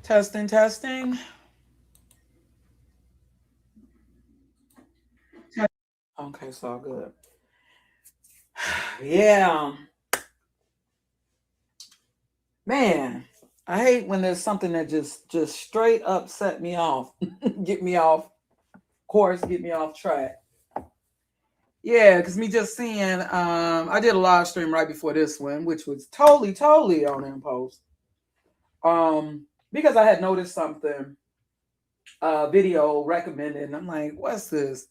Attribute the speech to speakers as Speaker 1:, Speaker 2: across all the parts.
Speaker 1: Testing, testing. Okay, it's all good. Yeah, man. I hate when there's something that just straight up set me off, get me off course, get me off track. Yeah, because me just seeing, I did a live stream right before this one, which was totally on impulse. Because I had noticed something, video recommended, and I'm like, what's this?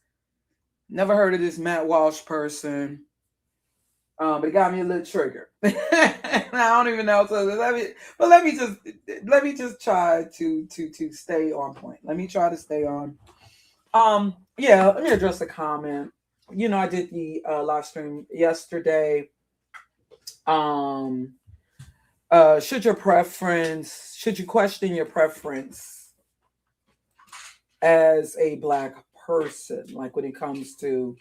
Speaker 1: Never heard of this Matt Walsh person. But it got me a little triggered. I don't even know. So let me just try to stay on point. Let me try to stay on. Yeah, let me address the comment. I did the live stream yesterday. Um, should you question your preference as a black person, like when it comes to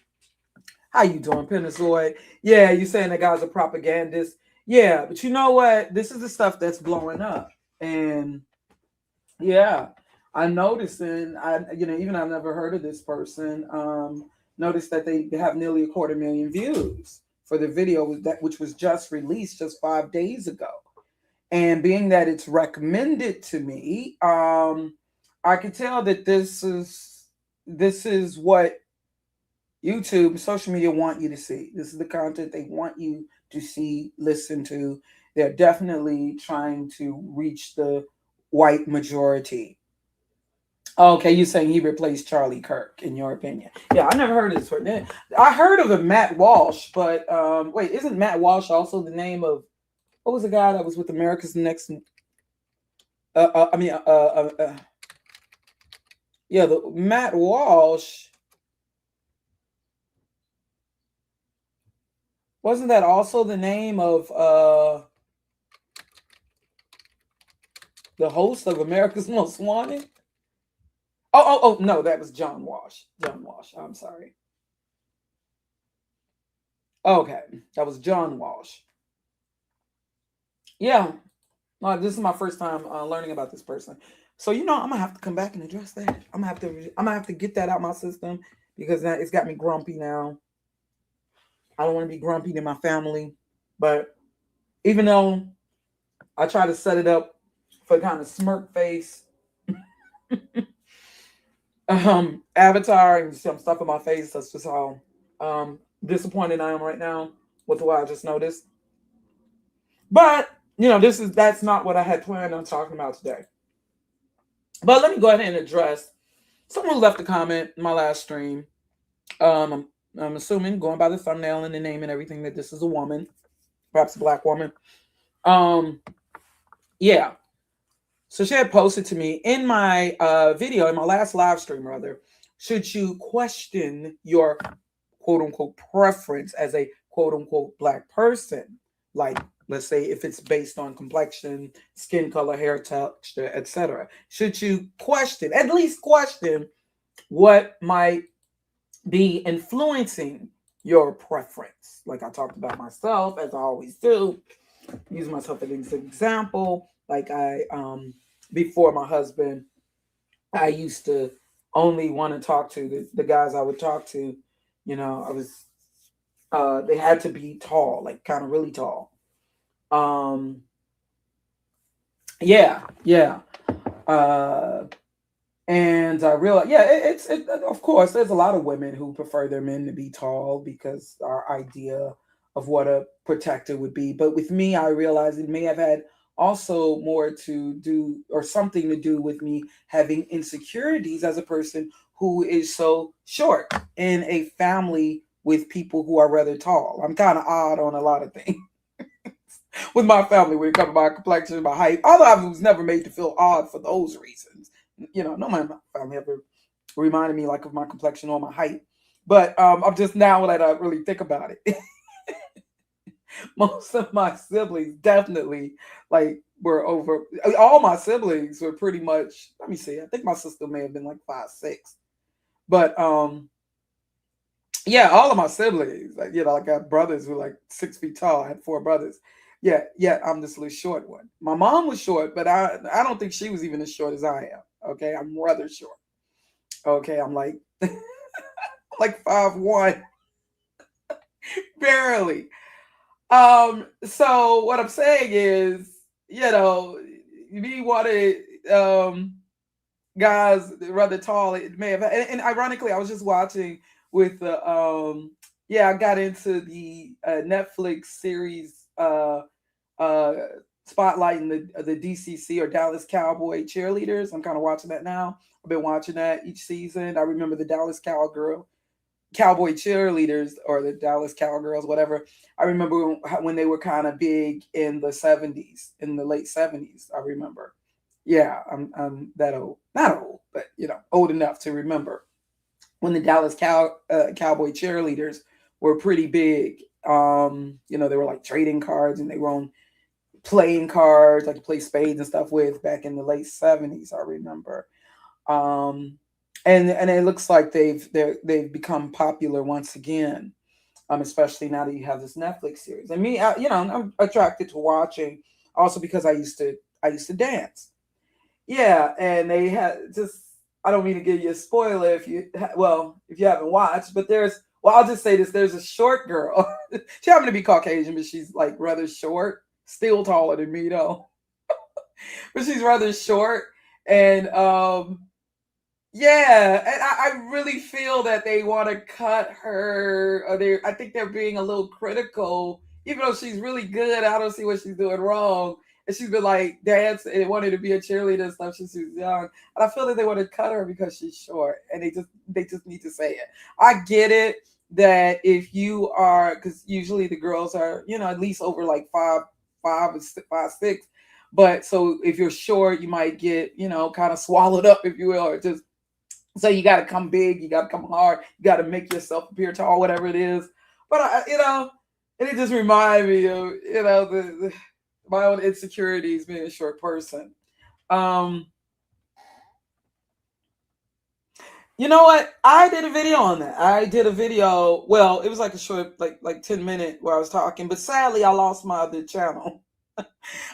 Speaker 1: how you doing, Penisoid? Yeah, you saying that guy's a propagandist. Yeah, but you know what? This is the stuff that's blowing up. And yeah, I'm noticing, even I've never heard of this person. Noticed that they have nearly 250,000 views for the video which was just released just 5 days ago. And being that it's recommended to me, I can tell that this is what YouTube, social media want you to see. This is the content they want you to see, listen to. They're definitely trying to reach the white majority. Okay, you're saying he replaced Charlie Kirk, in your opinion? Yeah, I never heard of this one. I heard of a Matt Walsh, but wait, isn't Matt Walsh also the name of what was the guy that was with America's Next? Yeah, the Matt Walsh. Wasn't that also the name of the host of America's Most Wanted? Oh, no, that was John Walsh. John Walsh. I'm sorry. Okay, that was John Walsh. Yeah, this is my first time learning about this person. So I'm gonna have to come back and address that. I'm gonna have to get that out my system because it's got me grumpy now. I don't want to be grumpy to my family, but even though I try to set it up for kind of smirk face, avatar and some stuff in my face. That's just how disappointed I am right now with what I just noticed. But that's not what I had planned on talking about today. But let me go ahead and address someone who left a comment in my last stream. I'm assuming, going by the thumbnail and the name and everything, that this is a woman, perhaps a black woman. Yeah. So she had posted to me in my video, in my last live stream, rather, should you question your quote unquote preference as a quote unquote black person? Like, let's say if it's based on complexion, skin color, hair texture, etc. Should you at least question what might be influencing your preference? Like I talked about myself, as I always do, use myself as an example. Like before my husband, I used to only want to talk to the guys I would talk to. I was they had to be tall, like kind of really tall. Yeah. And I realized, yeah, of course, there's a lot of women who prefer their men to be tall because our idea of what a protector would be. But with me, I realized it may have had also more to do or something to do with me having insecurities as a person who is so short in a family with people who are rather tall. I'm kind of odd on a lot of things with my family when it comes to my complexion, my height. Although I was never made to feel odd for those reasons. No one in my family ever reminded me like of my complexion or my height. But I'm just now that I really think about it, most of my siblings definitely like were over. All my siblings were pretty much. Let me see. I think my sister may have been like 5'6", but yeah, all of my siblings, like I got brothers who were like 6 feet tall. I had four brothers. Yeah, yeah, I'm this little short one. My mom was short, but I don't think she was even as short as I am. Okay, I'm rather short. Okay, I'm like like 5'1", barely. So what I'm saying is, me wanted guys rather tall. It may have, and ironically, I was just watching with the I got into the Netflix series uh spotlighting the DCC or Dallas Cowboy cheerleaders. I'm kind of watching that now. I've been watching that each season. I remember the Cowboy cheerleaders or the Dallas Cowgirls, whatever. I remember when they were kind of big in the 70s, in the late 70s. I remember. Yeah, I'm that old. Not old, but old enough to remember when the Dallas Cowboy cheerleaders were pretty big. They were like trading cards and they were on playing cards, like to play spades and stuff with back in the late 70s, I remember. Um, and it looks like they've become popular once again, especially now that you have this Netflix series. And me, I'm attracted to watching also because I used to dance. Yeah, and they had just I don't mean to give you a spoiler if you haven't watched, but I'll just say this: there's a short girl. She happened to be Caucasian, but she's like rather short, still taller than me though, but she's rather short, and yeah, and I really feel that they want to cut her. Or I think they're being a little critical, even though she's really good. I don't see what she's doing wrong. And she's been like dancing and wanted to be a cheerleader and stuff since she was young. And I feel that they want to cut her because she's short, and they just need to say it. I get it that if you are, because usually the girls are, at least over like 5'6". But so if you're short, you might get, kind of swallowed up, if you will, or just so you got to come big, you got to come hard, you got to make yourself appear tall, whatever it is. But and it just reminded me of my own insecurities being a short person. Um, you know what? I did a video on that. I did a video. Well, it was like a short, like 10 minute where I was talking, but sadly, I lost my other channel.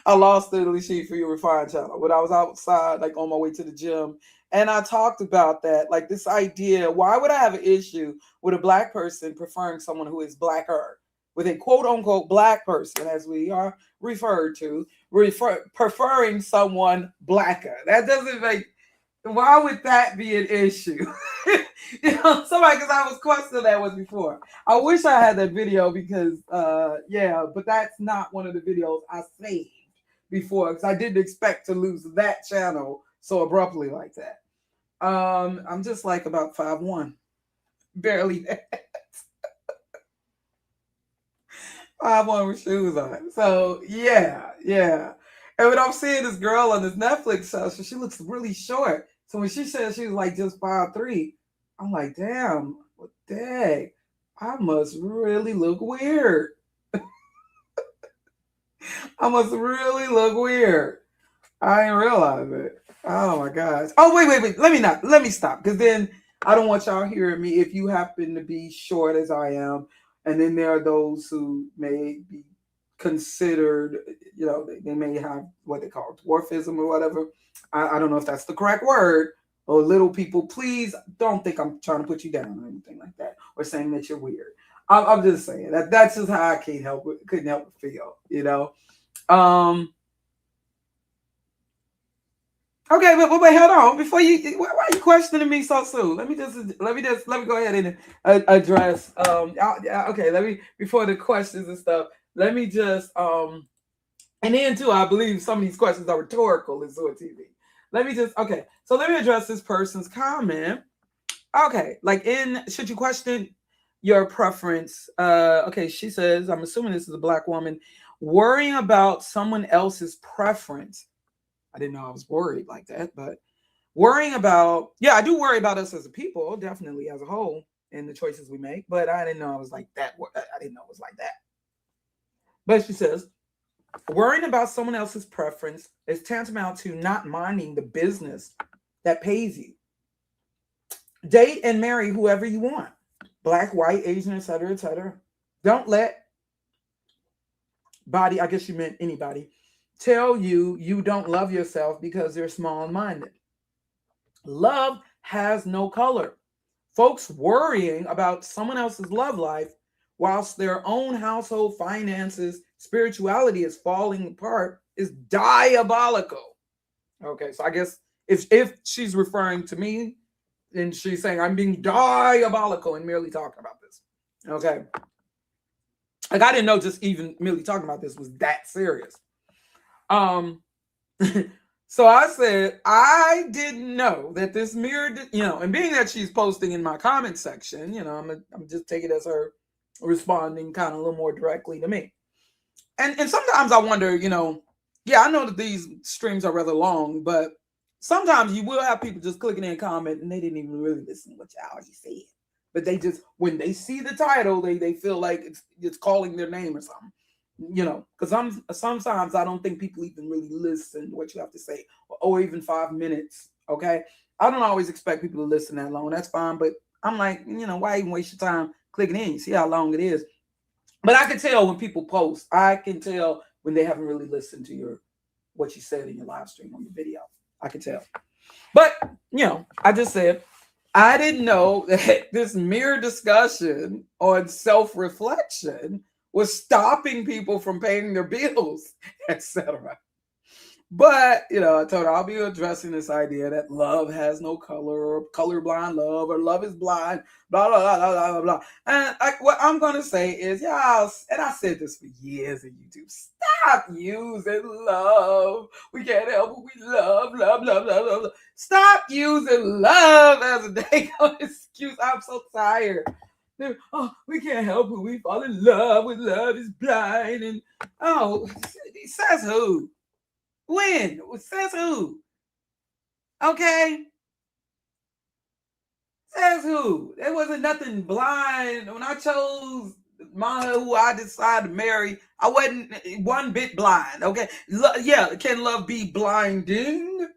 Speaker 1: I lost the Lishy for Your Refined channel when I was outside, like on my way to the gym. And I talked about that, like this idea. Why would I have an issue with a black person preferring someone who is blacker? With a quote unquote black person, as we are referred to, preferring someone blacker. That doesn't make, why would that be an issue? Somebody, because I was questioning that one before. I wish I had that video because, but that's not one of the videos I saved before because I didn't expect to lose that channel so abruptly like that. I'm just like about 5'1", barely that. 5'1" with shoes on. So yeah, yeah. And when I'm seeing this girl on this Netflix show, so she looks really short. So when she said she was like just 5'3", I'm like, damn, dang, I must really look weird. I must really look weird. I didn't realize it. Oh my gosh. Oh wait. Let me stop because then I don't want y'all hearing me if you happen to be short as I am, and then there are those who may be considered, they may have what they call dwarfism or whatever. I don't know if that's the correct word. Or little people, please don't think I'm trying to put you down or anything like that, or saying that you're weird. I'm just saying that's just how I couldn't help but feel, Um, Okay, but wait, hold on. Before you, why are you questioning me so soon? Let me go ahead and address. Okay. Let me before the questions and stuff. Let me just and then too, I believe some of these questions are rhetorical in Zord TV. Let me just okay. So let me address this person's comment. Okay, like in should you question your preference? Okay, she says, I'm assuming this is a black woman worrying about someone else's preference. I didn't know I was worried like that, but worrying about yeah, I do worry about us as a people, definitely as a whole, and the choices we make. But I didn't know I was like that. I didn't know it was like that. But she says, worrying about someone else's preference is tantamount to not minding the business that pays you. Date and marry whoever you want, black, white, Asian, etc., etc. Don't let body, I guess you meant anybody, tell you you don't love yourself because you're small minded. Love has no color. Folks worrying about someone else's love life whilst their own household finances, spirituality is falling apart is diabolical. Okay, so I guess if she's referring to me, and she's saying I'm being diabolical and merely talking about this. Okay. Like I didn't know just even merely talking about this was that serious. Um so I said I didn't know that this mirror, and being that she's posting in my comment section, I'm just taking it as her responding kind of a little more directly to me. And sometimes I wonder, yeah, I know that these streams are rather long, but sometimes you will have people just clicking in and comment and they didn't even really listen to what y'all already said. But they just when they see the title, they feel like it's calling their name or something. Because sometimes I don't think people even really listen to what you have to say, or even 5 minutes. Okay, I don't always expect people to listen that long. That's fine, but I'm like, why even waste your time clicking in? You see how long it is. But I can tell when people post. I can tell when they haven't really listened to what you said in your live stream on your video. I can tell. But I just said I didn't know that this mere discussion on self-reflection was stopping people from paying their bills, etc. But, I told her I'll be addressing this idea that love has no color, or colorblind love, or love is blind, blah, blah, blah, blah, blah, blah. And what I'm going to say is, and I said this for years on YouTube, stop using love. We can't help what we love, love, love, love, love. Stop using love as a dang excuse. I'm so tired. We can't help it. We fall in love with love is blind. And, says who? When? Says who? Okay. Says who? There wasn't nothing blind. When I chose who I decided to marry, I wasn't one bit blind. Okay. Yeah, can love be blinding?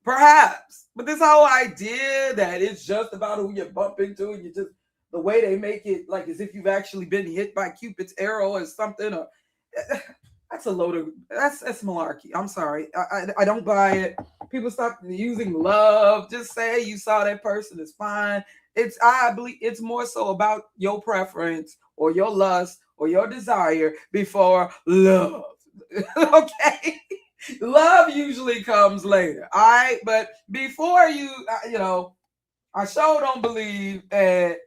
Speaker 1: Perhaps. But this whole idea that it's just about who you bump into and you just the way they make it like as if you've actually been hit by Cupid's arrow or something, or that's a load of that's malarkey. I'm sorry. I don't buy it. People stop using love. Just say you saw that person is fine. I believe it's more so about your preference or your lust or your desire before love. Okay. Love usually comes later. All right. But before I sure don't believe that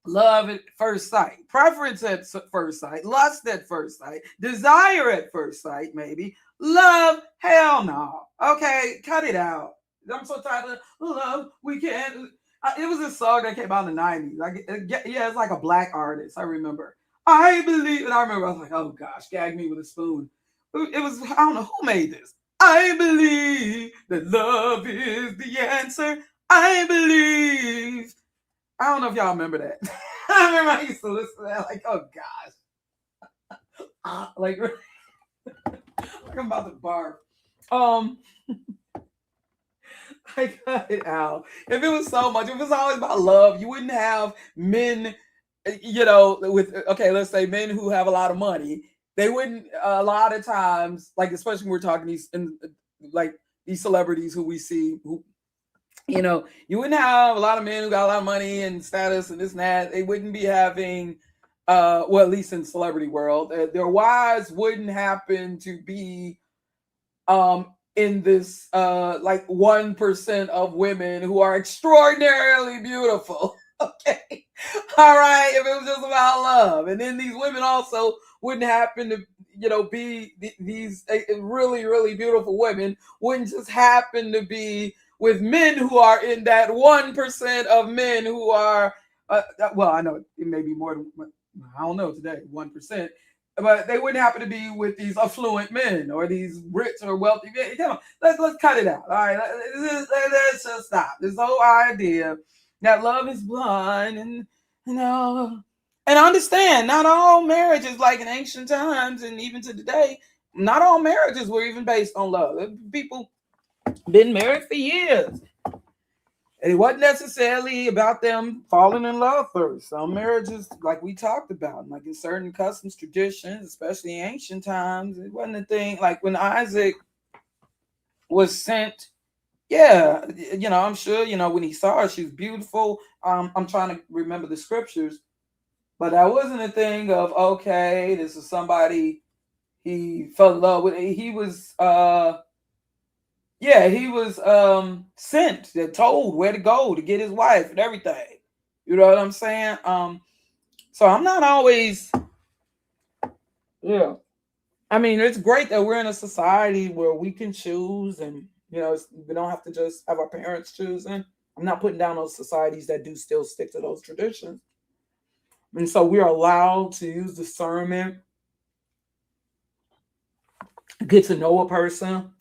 Speaker 1: love at first sight, preference at first sight, lust at first sight, desire at first sight, maybe. Love, hell no. Okay, cut it out. I'm so tired of love. We can't. It was a song that came out in the 90s. Yeah, it's like a black artist. I remember. I believe, and I remember I was like, oh gosh, gag me with a spoon. It was, I don't know who made this. I believe that love is the answer. I believe. I don't know if y'all remember that. I remember I used to listen to that, like, oh gosh. Like I'm about to barf. I cut it out. If it was so much, if it was always about love, you wouldn't have men, with let's say men who have a lot of money. They wouldn't a lot of times, like especially when we're talking these celebrities who we see who you wouldn't have a lot of men who got a lot of money and status and this and that. They wouldn't be having, well, at least in celebrity world, their wives wouldn't happen to be in this like 1% of women who are extraordinarily beautiful. Okay. All right. If it was just about love. And then these women also wouldn't happen to, be these really, really beautiful women, wouldn't just happen to be with men who are in that 1% of men who are, well, I know it may be more than, I don't know today, 1%, but they wouldn't happen to be with these affluent men or these rich or wealthy men. Let's cut it out. All right, let's just stop. This whole idea that love is blind, and and understand, not all marriages, like in ancient times and even to today, not all marriages were even based on love. People been married for years. It wasn't necessarily about them falling in love first. Some marriages, like we talked about, like in certain customs, traditions, especially in ancient times, it wasn't a thing. Like when Isaac was sent, yeah, I'm sure, when he saw her, she was beautiful. I'm trying to remember the scriptures, but that wasn't a thing of, okay, this is somebody he fell in love with. He was he was sent, told where to go to get his wife and everything. You know what I'm saying? So I'm not always, yeah. I mean, it's great that we're in a society where we can choose, and we don't have to just have our parents choosing. I'm not putting down those societies that do still stick to those traditions. And so we are allowed to use discernment, get to know a person.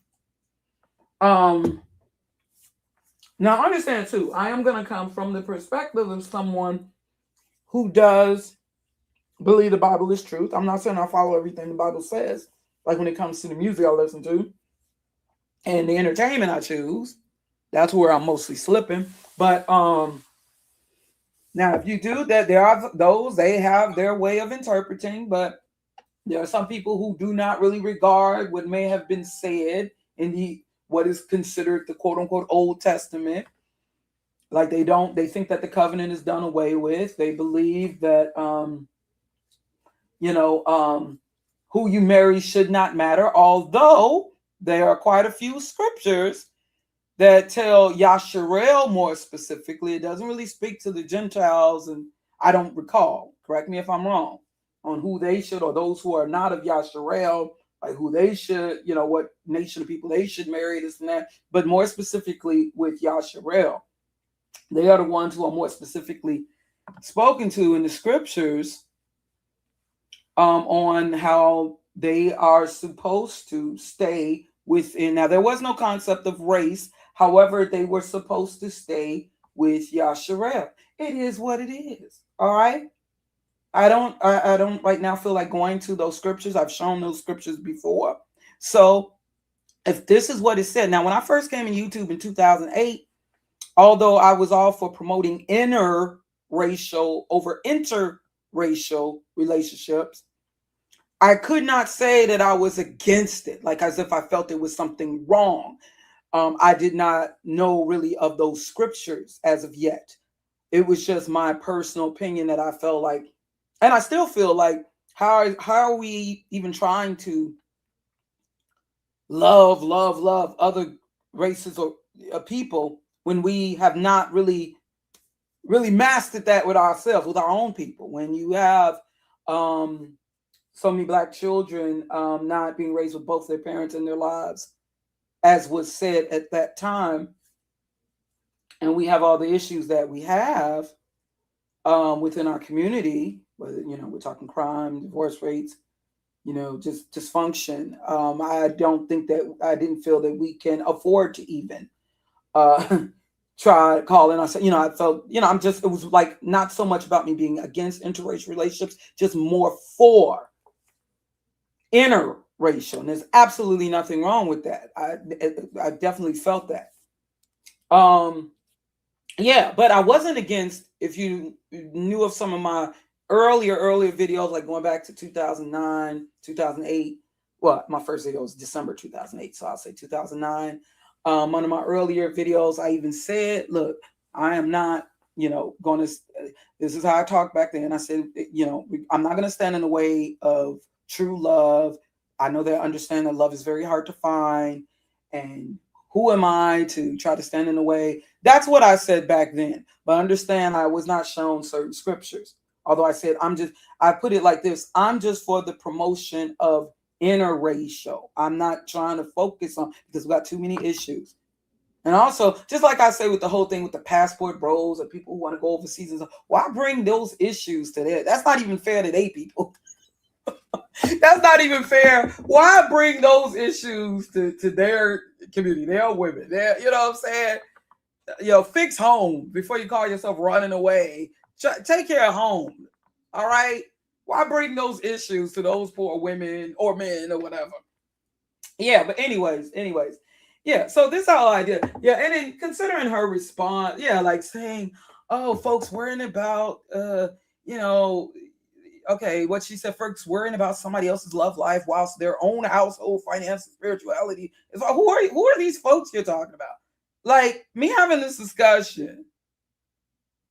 Speaker 1: Now understand too, I am going to come from the perspective of someone who does believe the Bible is truth. I'm not saying I follow everything the Bible says, like when it comes to the music I listen to and the entertainment I choose. That's where I'm mostly slipping. But now if you do that, there are those, they have their way of interpreting, but there are some people who do not really regard what may have been said in the what is considered the quote unquote Old Testament. Like they think that the covenant is done away with. They believe that who you marry should not matter, although there are quite a few scriptures that tell Yasharel more specifically. It doesn't really speak to the Gentiles, and I don't recall, correct me if I'm wrong, on who they should, or those who are not of Yasharel, like who they should, what nation of people they should marry, this and that. But more specifically with Yasharel, they are the ones who are more specifically spoken to in the scriptures on how they are supposed to stay within. Now, there was no concept of race. However, they were supposed to stay with Yasharel. It is what it is. All right. I don't right now feel like going to those scriptures. I've shown those scriptures before. So if this is what it said, now when I first came in YouTube in 2008, although I was all for promoting interracial over interracial relationships, I could not say that I was against it, like as if I felt it was something wrong. I did not know really of those scriptures as of yet. It was just my personal opinion that I felt like, and I still feel like, how are we even trying to love other races or people when we have not really mastered that with ourselves, with our own people? When you have so many Black children not being raised with both their parents in their lives, as was said at that time, and we have all the issues that we have within our community, whether we're talking crime, divorce rates, just dysfunction. I didn't feel that we can afford to even try calling us. I felt, it was like not so much about me being against interracial relationships, just more for interracial. And there's absolutely nothing wrong with that. I definitely felt that. Yeah, but I wasn't against, if you knew of some of my earlier videos, like going back to 2009, 2008. Well, my first video was December 2008, so I'll say 2009. One of my earlier videos, I even said, look, I am not, going to, this is how I talked back then. I said, I'm not going to stand in the way of true love. I know they understand that love is very hard to find. And who am I to try to stand in the way? That's what I said back then. But understand, I was not shown certain scriptures. Although I said, I put it like this: I'm just for the promotion of interracial. I'm not trying to focus on, because we got too many issues. And also, just like I say with the whole thing with the passport bros and people who want to go overseas and stuff, why bring those issues to there? That's not even fair to they people. That's not even fair. Why bring those issues to their community, their women? Their, you know what I'm saying? Fix home before you call yourself running away. Take care of home. All right? Why bring those issues to those poor women or men or whatever? Yeah, but anyways. Yeah, so this whole idea. Yeah, and then considering her response, yeah, like saying, oh, folks worrying about you know, okay, what she said, folks worrying about somebody else's love life whilst their own household finances, spirituality. It's like, who are these folks you're talking about? Like me having this discussion,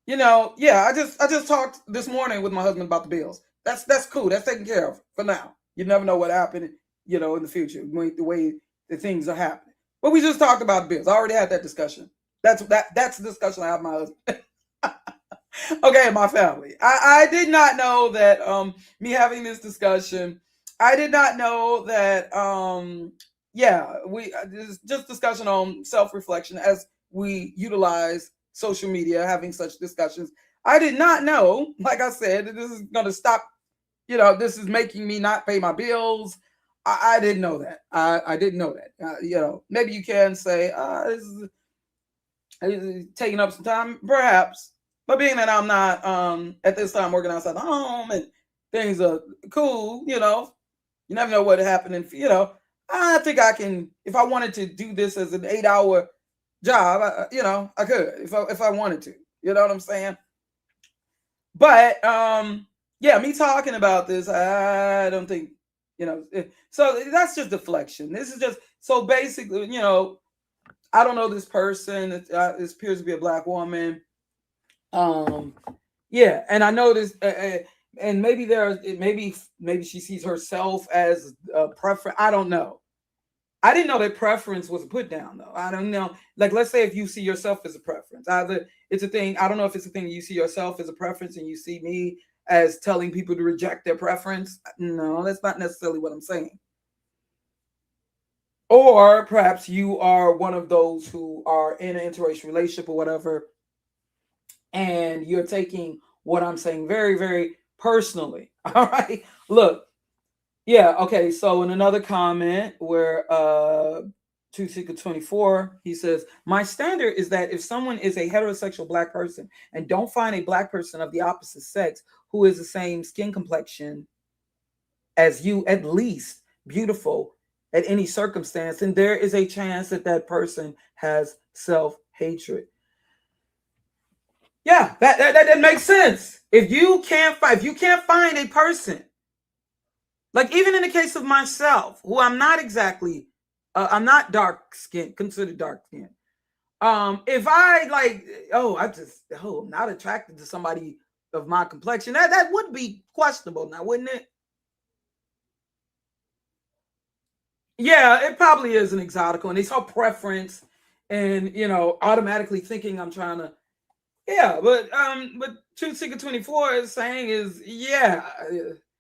Speaker 1: yeah, I just talked this morning with my husband about the bills. That's cool. That's taken care of for now. You never know what happened, in the future, the way the things are happening. But we just talked about bills. I already had that discussion. That's the discussion I have with my husband. Okay, my family. I did not know that me having this discussion, I did not know that we just discussion on self-reflection as we utilize social media, having such discussions. I did not know, like I said, that this is going to stop, this is making me not pay my bills. I didn't know that. I didn't know that. Maybe you can say, this is taking up some time, perhaps. But being that I'm not at this time working outside the home and things are cool, you never know what happened. And, I think I can, if I wanted to do this as an 8-hour job, I could if I wanted to. You know what I'm saying? But yeah, me talking about this, I don't think, so that's just deflection. This is just, so basically, I don't know this person. It appears to be a black woman. Yeah, and I know this, and maybe maybe she sees herself as a preference. I don't know. I didn't know that preference was a put down though. I don't know. Like, let's say if you see yourself as a preference, either it's a thing. I don't know if it's a thing you see yourself as a preference and you see me as telling people to reject their preference. No, that's not necessarily what I'm saying. Or perhaps you are one of those who are in an interracial relationship or whatever, and you're taking what I'm saying very, very personally. All right. Look, yeah, okay. So in another comment where 2Seeker24, he says, my standard is that if someone is a heterosexual black person and don't find a black person of the opposite sex who is the same skin complexion as you, at least beautiful at any circumstance, then there is a chance that that person has self-hatred. Yeah, that makes sense. If you can't find a person, like even in the case of myself, who I'm not exactly, I'm not dark skinned, considered dark skinned. If I like, I'm not attracted to somebody of my complexion, that would be questionable now, wouldn't it? Yeah, it probably is an exotical, and it's her preference, and automatically thinking I'm trying to. Yeah, but 2Seeker24 is saying is, yeah,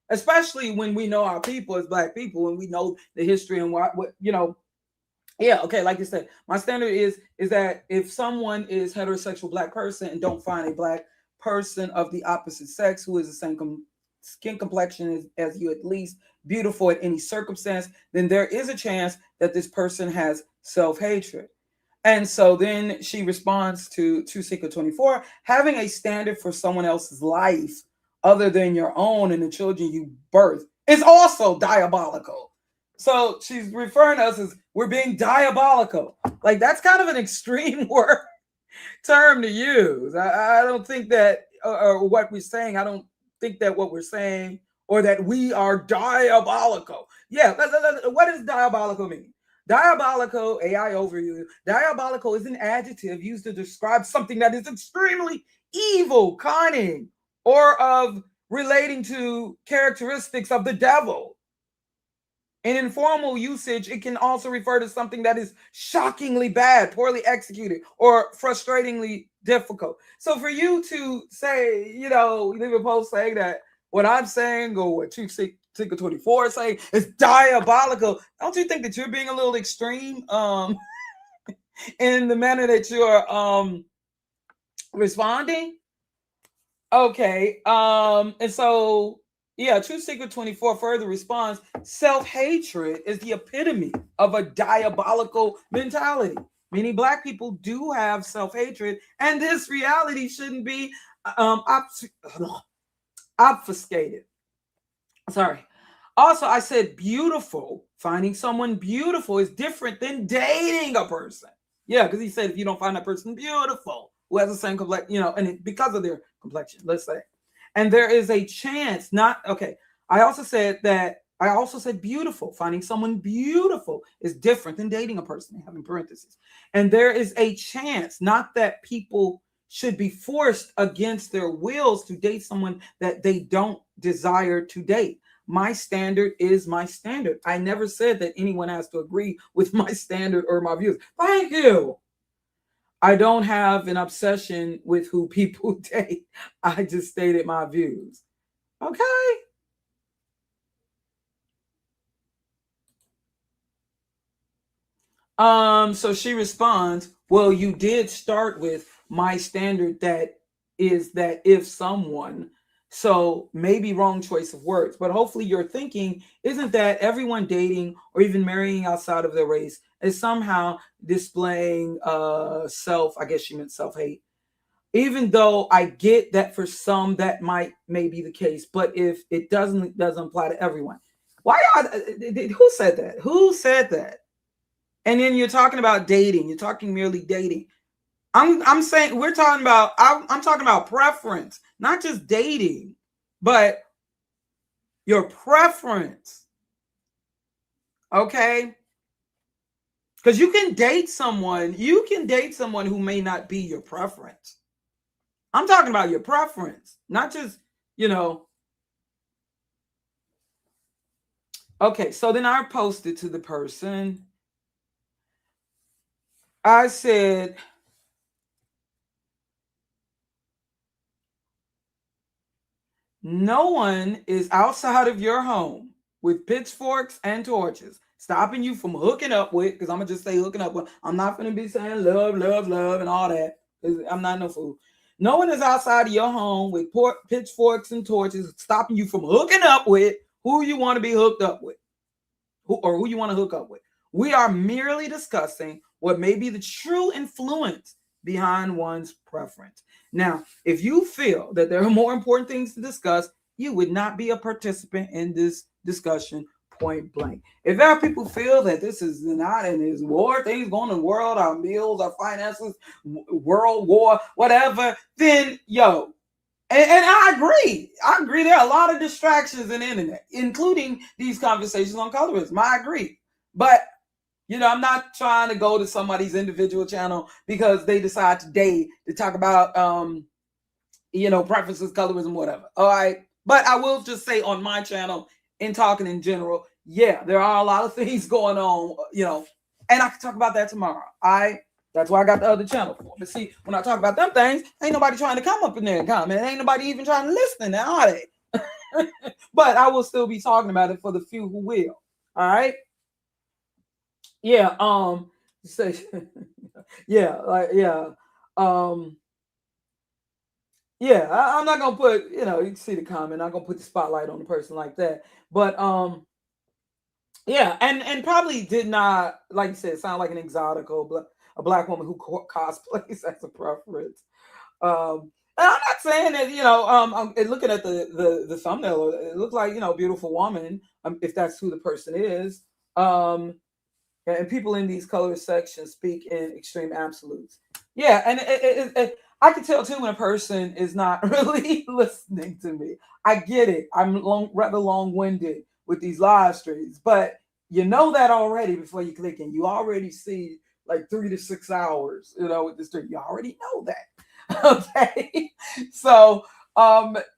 Speaker 1: especially when we know our people as black people and we know the history and what yeah, okay, like you said, my standard is that if someone is heterosexual black person and don't find a black person of the opposite sex who is the same skin complexion as you, at least beautiful at any circumstance, then there is a chance that this person has self-hatred. And so then she responds to 2Seeker24, having a standard for someone else's life other than your own and the children you birth is also diabolical. So she's referring to us as we're being diabolical. Like, that's kind of an extreme word term to use. I don't think that, or what we're saying, I don't think that what we're saying, or that we are diabolical. Yeah, what does diabolical mean? Diabolical, AI overview. Diabolical is an adjective used to describe something that is extremely evil, cunning, or of relating to characteristics of the devil. In informal usage, it can also refer to something that is shockingly bad, poorly executed, or frustratingly difficult. So for you to say, leave a post saying that what I'm saying or what Chief Seeker 24 is saying is diabolical, don't you think that you're being a little extreme in the manner that you're responding? Okay. And so yeah, True Secret 24 further responds, self-hatred is the epitome of a diabolical mentality. Meaning black people do have self-hatred, and this reality shouldn't be obfuscated. Sorry. Also, I said beautiful. Finding someone beautiful is different than dating a person. Yeah, because he said if you don't find that person beautiful, who has the same complexion, and because of their complexion, let's say. And there is a chance, not okay. I also said beautiful. Finding someone beautiful is different than dating a person, having parentheses. And there is a chance, not that people should be forced against their wills to date someone that they don't desire to date. My standard is my standard. I never said that anyone has to agree with my standard or my views. Thank you. I don't have an obsession with who people date. I just stated my views. Okay. So she responds, well, you did start with my standard that is that if someone, so maybe wrong choice of words, but hopefully your thinking isn't that everyone dating or even marrying outside of their race is somehow displaying I guess she meant self-hate. Even though I get that for some that may be the case, but if it doesn't apply to everyone. Why who said that? Who said that? And then you're talking about dating. You're talking merely dating. I'm saying we're talking about I'm talking about preference, not just dating, but your preference. Okay? Because you can date someone who may not be your preference. I'm talking about your preference, not just, Okay, so then I posted to the person. I said, no one is outside of your home with pitchforks and torches stopping you from hooking up with, because I'm going to just say hooking up with. I'm not going to be saying love, love, love and all that, because I'm not no fool. No one is outside of your home with pitchforks and torches stopping you from hooking up with who you want to be hooked up with, who you want to hook up with. We are merely discussing what may be the true influence behind one's preference. Now, if you feel that there are more important things to discuss, you would not be a participant in this discussion, point blank. If there are people feel that this is not in this war, things going in the world, our meals, our finances, world war, whatever, then and I agree. I agree. There are a lot of distractions in the internet, including these conversations on colorism. I agree. But, I'm not trying to go to somebody's individual channel because they decide today to talk about, preferences, colorism, whatever. All right. But I will just say on my channel, in talking in general, yeah, there are a lot of things going on, and I can talk about that tomorrow. That's why I got the other channel for. But see, when I talk about them things, ain't nobody trying to come up in there and comment. Ain't nobody even trying to listen now, are they? But I will still be talking about it for the few who will. All right. Yeah. Say, yeah. Like, yeah. Yeah. I'm not gonna put. You can see the comment. I'm not gonna put the spotlight on a person like that. But yeah, and probably did not, like you said, sound like an exotical a black woman who cosplays as a preference. And I'm not saying that, I'm looking at the thumbnail, it looks like, beautiful woman, if that's who the person is. And people in these color sections speak in extreme absolutes. Yeah, and I can tell too when a person is not really listening to me. I get it. I'm rather long-winded with these live streams, but you know that already before you click in. You already see like 3 to 6 hours, with the stream. You already know that. Okay. So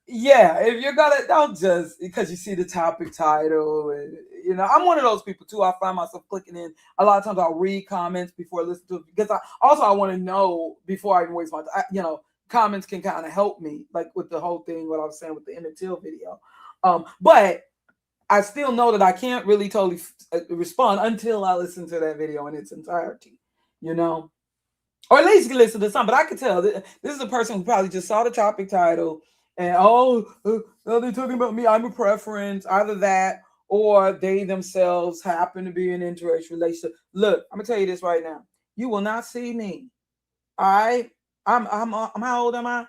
Speaker 1: yeah, if you're gonna, don't just because you see the topic title and You know, I'm one of those people too. I find myself clicking in. A lot of times I'll read comments before I listen to it because I want to know before I even waste my time. You know, comments can kind of help me, like with the whole thing, what I was saying with the Emmett Till video. But I still know that I can't really totally respond until I listen to that video in its entirety, you know, or at least listen to some. But I could tell that this is a person who probably just saw the topic title and they're talking about me. I'm a preference, either that or they themselves happen to be in an interracial relationship. Look, I'm gonna tell you this right now. You will not see me. I'm how old am I?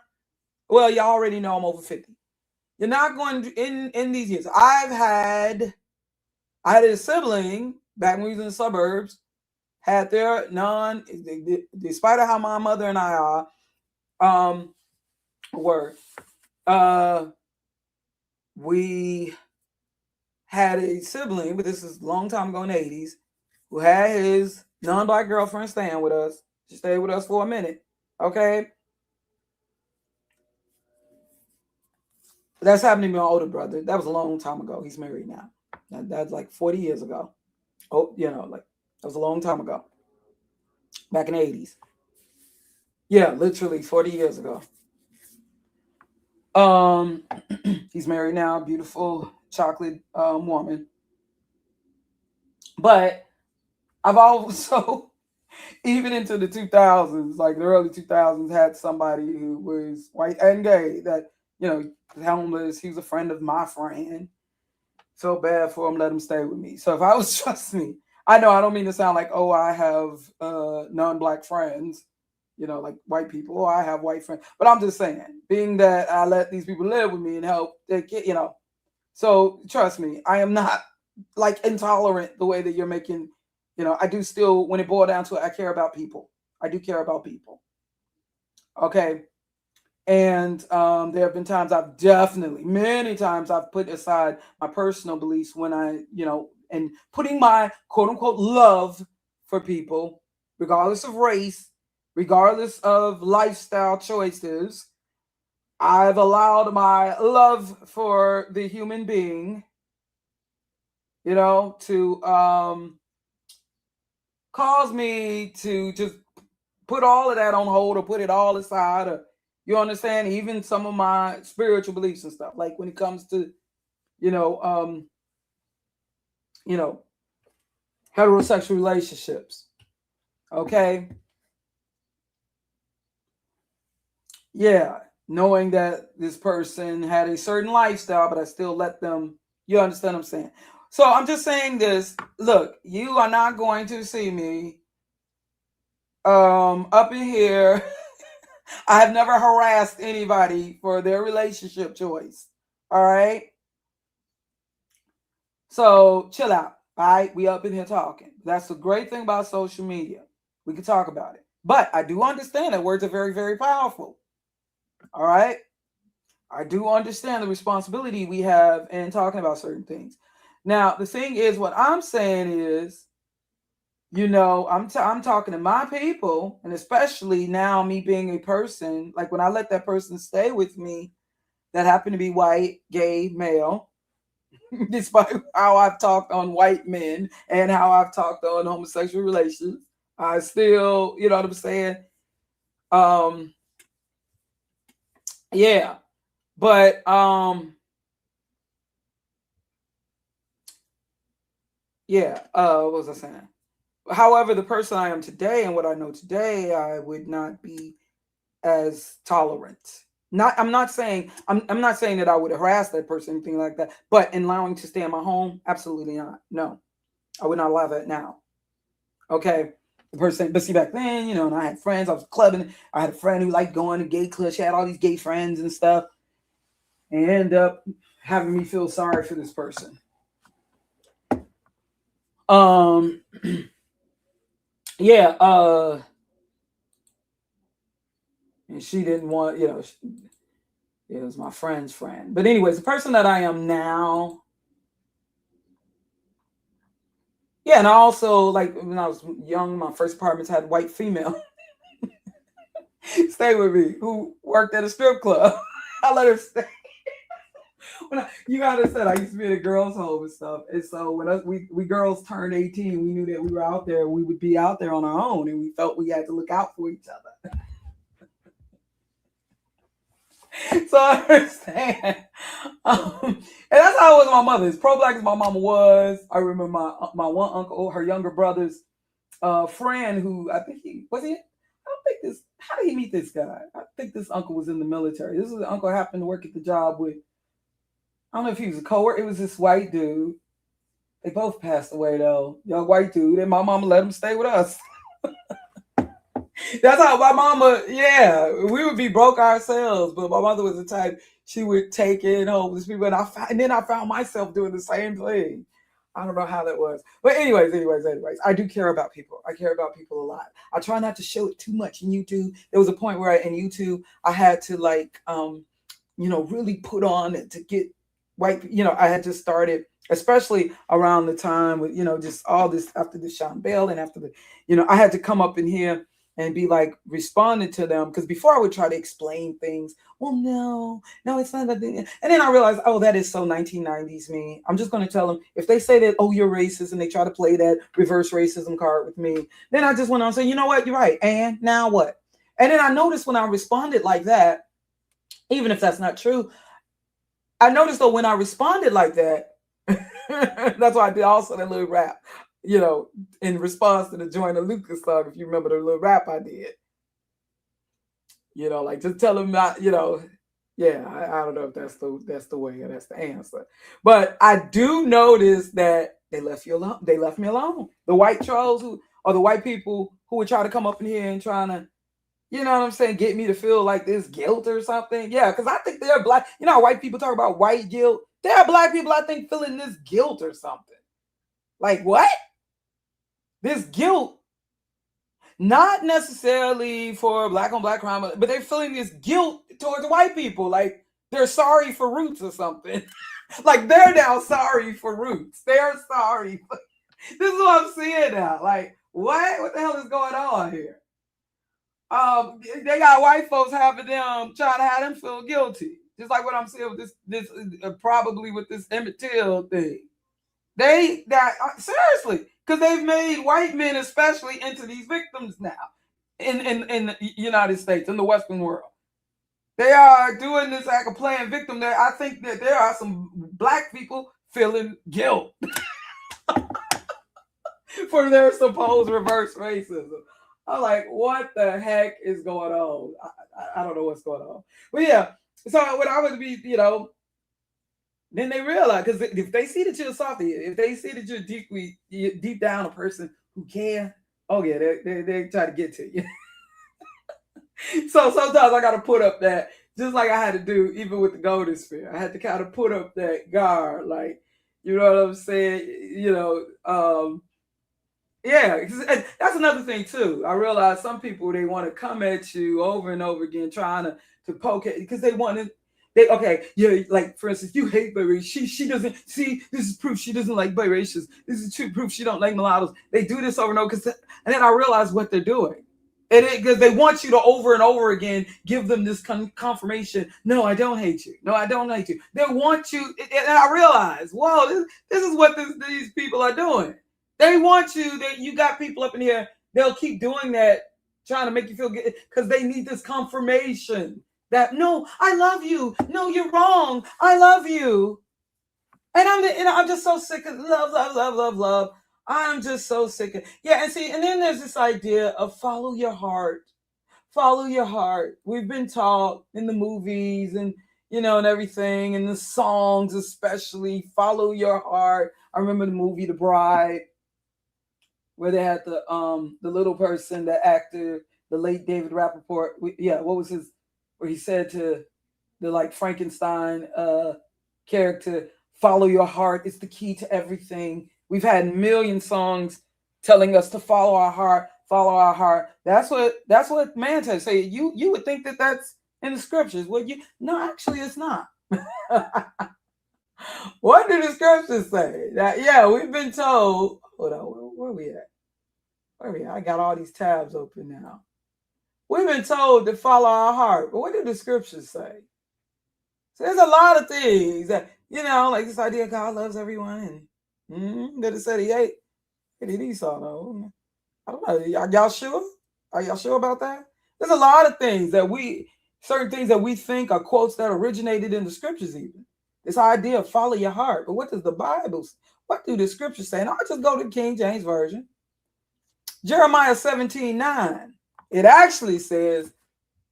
Speaker 1: Well, you already know I'm over 50. You're not going to, in these years. I had a sibling back when we was in the suburbs, had their despite of how my mother and I are, were, we had a sibling, but this is a long time ago in the 80s, who had his non-black girlfriend staying with us. She stayed with us for a minute. Okay. That's happening to my older brother. That was a long time ago. He's married now. That's like 40 years ago. Oh, you know, like that was a long time ago. Back in the 80s. Yeah, literally 40 years ago. He's married now, beautiful chocolate woman. But I've also, even into the 2000s, like the early 2000s, had somebody who was white and gay that, you know, homeless. He was a friend of my friend. Felt bad for him, let him stay with me. So if I was, trust me, I know I don't mean to sound like, oh, I have non-black friends, you know, like white people, or I have white friends. But I'm just saying, being that I let these people live with me and help their kid, you know. So trust me, I am not like intolerant the way that you're making, you know, I do still, when it boils down to it, I care about people. I do care about people. Okay. And there have been times I've definitely, many times I've put aside my personal beliefs when I, you know, and putting my quote unquote love for people, regardless of race, regardless of lifestyle choices. I've allowed my love for the human being, you know, to cause me to just put all of that on hold or put it all aside, or you understand, even some of my spiritual beliefs and stuff, like when it comes to, you know, heterosexual relationships. Okay. Yeah. Knowing that this person had a certain lifestyle, but I still let them, you understand what I'm saying? So I'm just saying this. Look, you are not going to see me up in here. I have never harassed anybody for their relationship choice. All right. So chill out. All right. We up in here talking. That's the great thing about social media. We can talk about it. But I do understand that words are very, very powerful. All right. I do understand the responsibility we have in talking about certain things. Now, the thing is, what I'm saying is, you know, I'm talking to my people, and especially now, me being a person, like when I let that person stay with me, that happened to be white, gay, male, despite how I've talked on white men and how I've talked on homosexual relations, I still, you know what I'm saying? Yeah, but yeah, what was I saying? However, the person I am today and what I know today, I would not be as tolerant. I'm not saying that I would harass that person, anything like that. But in allowing to stay in my home, absolutely not. No, I would not allow that now. Okay. The person, but see, back then, you know, and I had friends. I was clubbing. I had a friend who liked going to gay clubs. She had all these gay friends and stuff, and ended up having me feel sorry for this person. Yeah. And she didn't want, you know, it was my friend's friend. But anyways, the person that I am now, yeah, and I also, like when I was young, my first apartments had white female stay with me who worked at a strip club. I let her stay. You gotta understand, I used to be in a girls' home and stuff, and so when we girls turned 18, we knew that we were out there. We would be out there on our own, and we felt we had to look out for each other. So I understand. And that's how it was with my mother. As pro-black as my mama was, I remember my one uncle, her younger brother's friend, who I think he was he. I don't think this. How did he meet this guy? I think this uncle was in the military. This was the uncle happened to work at the job with. I don't know if he was a coworker. It was this white dude. They both passed away though. Young white dude, and my mama let him stay with us. That's how my mama, yeah, we would be broke ourselves, but my mother was the type, she would take in homeless people, and then I found myself doing the same thing. I don't know how that was. But anyways, I do care about people. I care about people a lot. I try not to show it too much in YouTube. There was a point where in YouTube, I had to really put on it to get white, I had just started, especially around the time with, just all this after the Sean Bell and after the, I had to come up in here and be like responding to them, because before I would try to explain things. Well, no, it's not that thing. And then I realized, oh, that is so 1990s me. I'm just going to tell them, if they say that, oh, you're racist, and they try to play that reverse racism card with me, then I just went on and say, you know what, you're right, and now what? And then I noticed when I responded like that, even if that's not true, I noticed though when I responded like that, that's why I did also that little rap, in response to the Joyner Lucas song, if you remember the little rap I did. Like just tell them not, yeah, I don't know if that's the way or that's the answer. But I do notice that they left you alone. They left me alone. The white trolls or the white people who would try to come up in here and trying to, you know what I'm saying, get me to feel like this guilt or something. Yeah, because I think they're black. You know how white people talk about white guilt? There are black people, I think, feeling this guilt or something. Like, what? This guilt, not necessarily for black on black crime, but they're feeling this guilt towards white people. Like, they're sorry for Roots or something. Like, they're now sorry for Roots. They're sorry. This is what I'm seeing now. Like, what? What the hell is going on here? They got white folks having them trying to have them feel guilty, just like what I'm seeing with this probably with this Emmett Till thing. Seriously, because they've made white men especially into these victims now in the United States, in the Western world. They are doing this act of playing victim. There, I think that there are some black people feeling guilt for their supposed reverse racism. I'm like, what the heck is going on? I don't know what's going on. But yeah, so when I would be, then they realize, because if they see that you're a softy, if they see that you're deep down a person who care, oh yeah, they try to get to you. So sometimes I got to put up that, just like I had to do even with the Golden Sphere. I had to kind of put up that guard, like, you know what I'm saying? Yeah, and that's another thing too. I realize some people, they want to come at you over and over again, trying to poke at, because they want to. Like for instance, you hate biracials. She doesn't see. This is proof she doesn't like biracials. This is true proof she don't like mulattoes. They do this over and over, and then I realize what they're doing, and because they want you to over and over again give them this confirmation. No, I don't hate you. No, I don't hate you. They want you, and I realize, whoa, this is what these people are doing. They want you, that you got people up in here, they'll keep doing that, trying to make you feel good, because they need this confirmation that, no, I love you. No, you're wrong. I love you. And I'm just so sick of love. I'm just so sick of, yeah, and then there's this idea of follow your heart. Follow your heart. We've been taught in the movies and, and everything, and the songs especially, follow your heart. I remember the movie The Bride, where they had the little person, the actor, the late David Rappaport. What was his? Where he said to the like Frankenstein character, "Follow your heart. It's the key to everything." We've had a million songs telling us to follow our heart. Follow our heart. That's what Manta say. You would think that that's in the scriptures, would you? No, actually, it's not. What do the scriptures say? That we've been told. Hold on, where are we at? I got all these tabs open now. We've been told to follow our heart, but what do the scriptures say? So there's a lot of things that, like this idea God loves everyone. And that it said he ate Esau, though. I don't know. Are y'all sure? Are y'all sure about that? There's a lot of things that certain things that we think are quotes that originated in the scriptures even. This idea of follow your heart. But what does the Bible, what do the scriptures say? And I'll just go to the King James Version. Jeremiah 17:9. It actually says,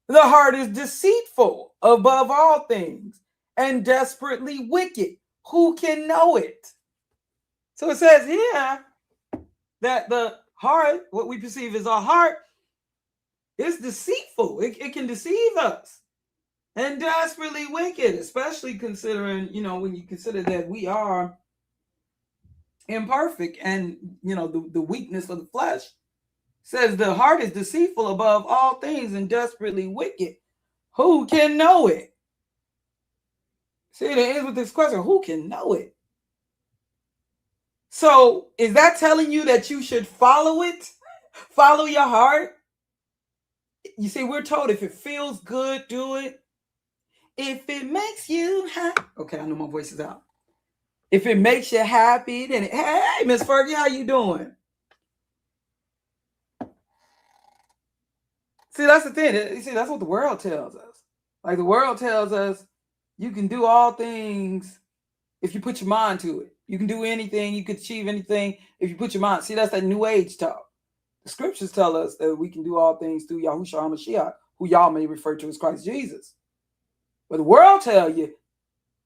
Speaker 1: the heart is deceitful above all things and desperately wicked. Who can know it? So it says here that the heart, what we perceive as our heart, is deceitful. It can deceive us and desperately wicked, especially considering, when you consider that we are imperfect and, the weakness of the flesh. Says the heart is deceitful above all things and desperately wicked. Who can know it? See, it ends with this question, who can know it? So is that telling you that you should follow it? Follow your heart? You see, we're told if it feels good, do it. If it makes you happy. Okay, I know my voice is out. If it makes you happy, then hey, Miss Fergie, how you doing? See, that's the thing. See, that's what the world tells us. Like the world tells us you can do all things if you put your mind to it. You can do anything. You can achieve anything if you put your mind. See, that's that new age talk. The scriptures tell us that we can do all things through Yahushua HaMashiach, who y'all may refer to as Christ Jesus. But the world tell you,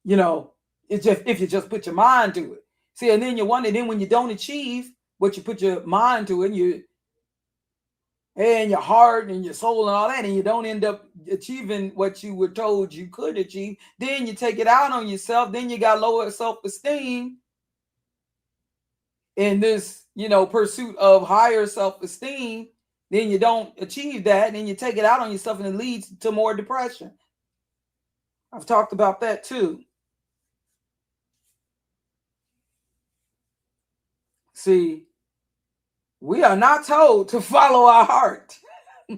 Speaker 1: it's just if you just put your mind to it. See, and then you wonder, then when you don't achieve what you put your mind to it, and your heart and your soul and all that, and you don't end up achieving what you were told you could achieve, then you take it out on yourself, then you got lower self-esteem in this, pursuit of higher self-esteem, then you don't achieve that, and then you take it out on yourself, and it leads to more depression. I've talked about that too. See, we are not told to follow our heart.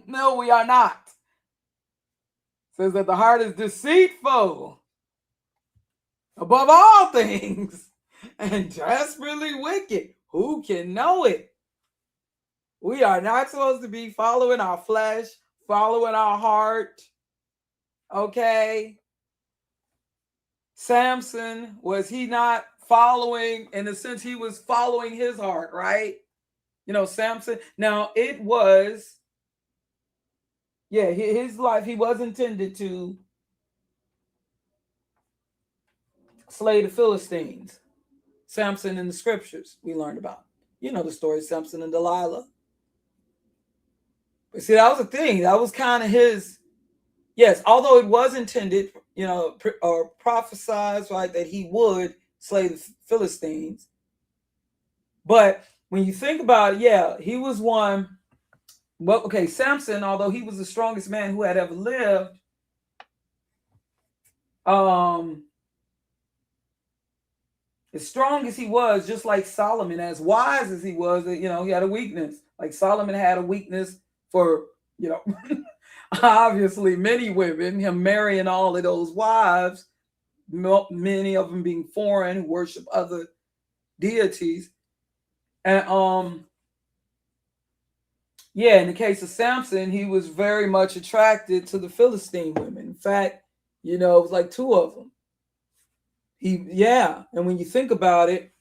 Speaker 1: No, we are not. It says that the heart is deceitful above all things and desperately wicked. Who can know it? We are not supposed to be following our flesh, following our heart. Okay? Samson, was he not following, in a sense, he was following his heart, right? Samson. Now, it was, his life, he was intended to slay the Philistines. Samson in the scriptures we learned about. The story of Samson and Delilah. But see, that was the thing. That was kind of his, yes, although it was intended, or prophesied, right, that he would slay the Philistines. But when you think about it, he was one. Well, okay, Samson, although he was the strongest man who had ever lived, as strong as he was, just like Solomon, as wise as he was, he had a weakness. Like Solomon had a weakness for, obviously many women, him marrying all of those wives, many of them being foreign, who worship other deities. And in the case of Samson, he was very much attracted to the Philistine women. In fact, it was like two of them. And when you think about it,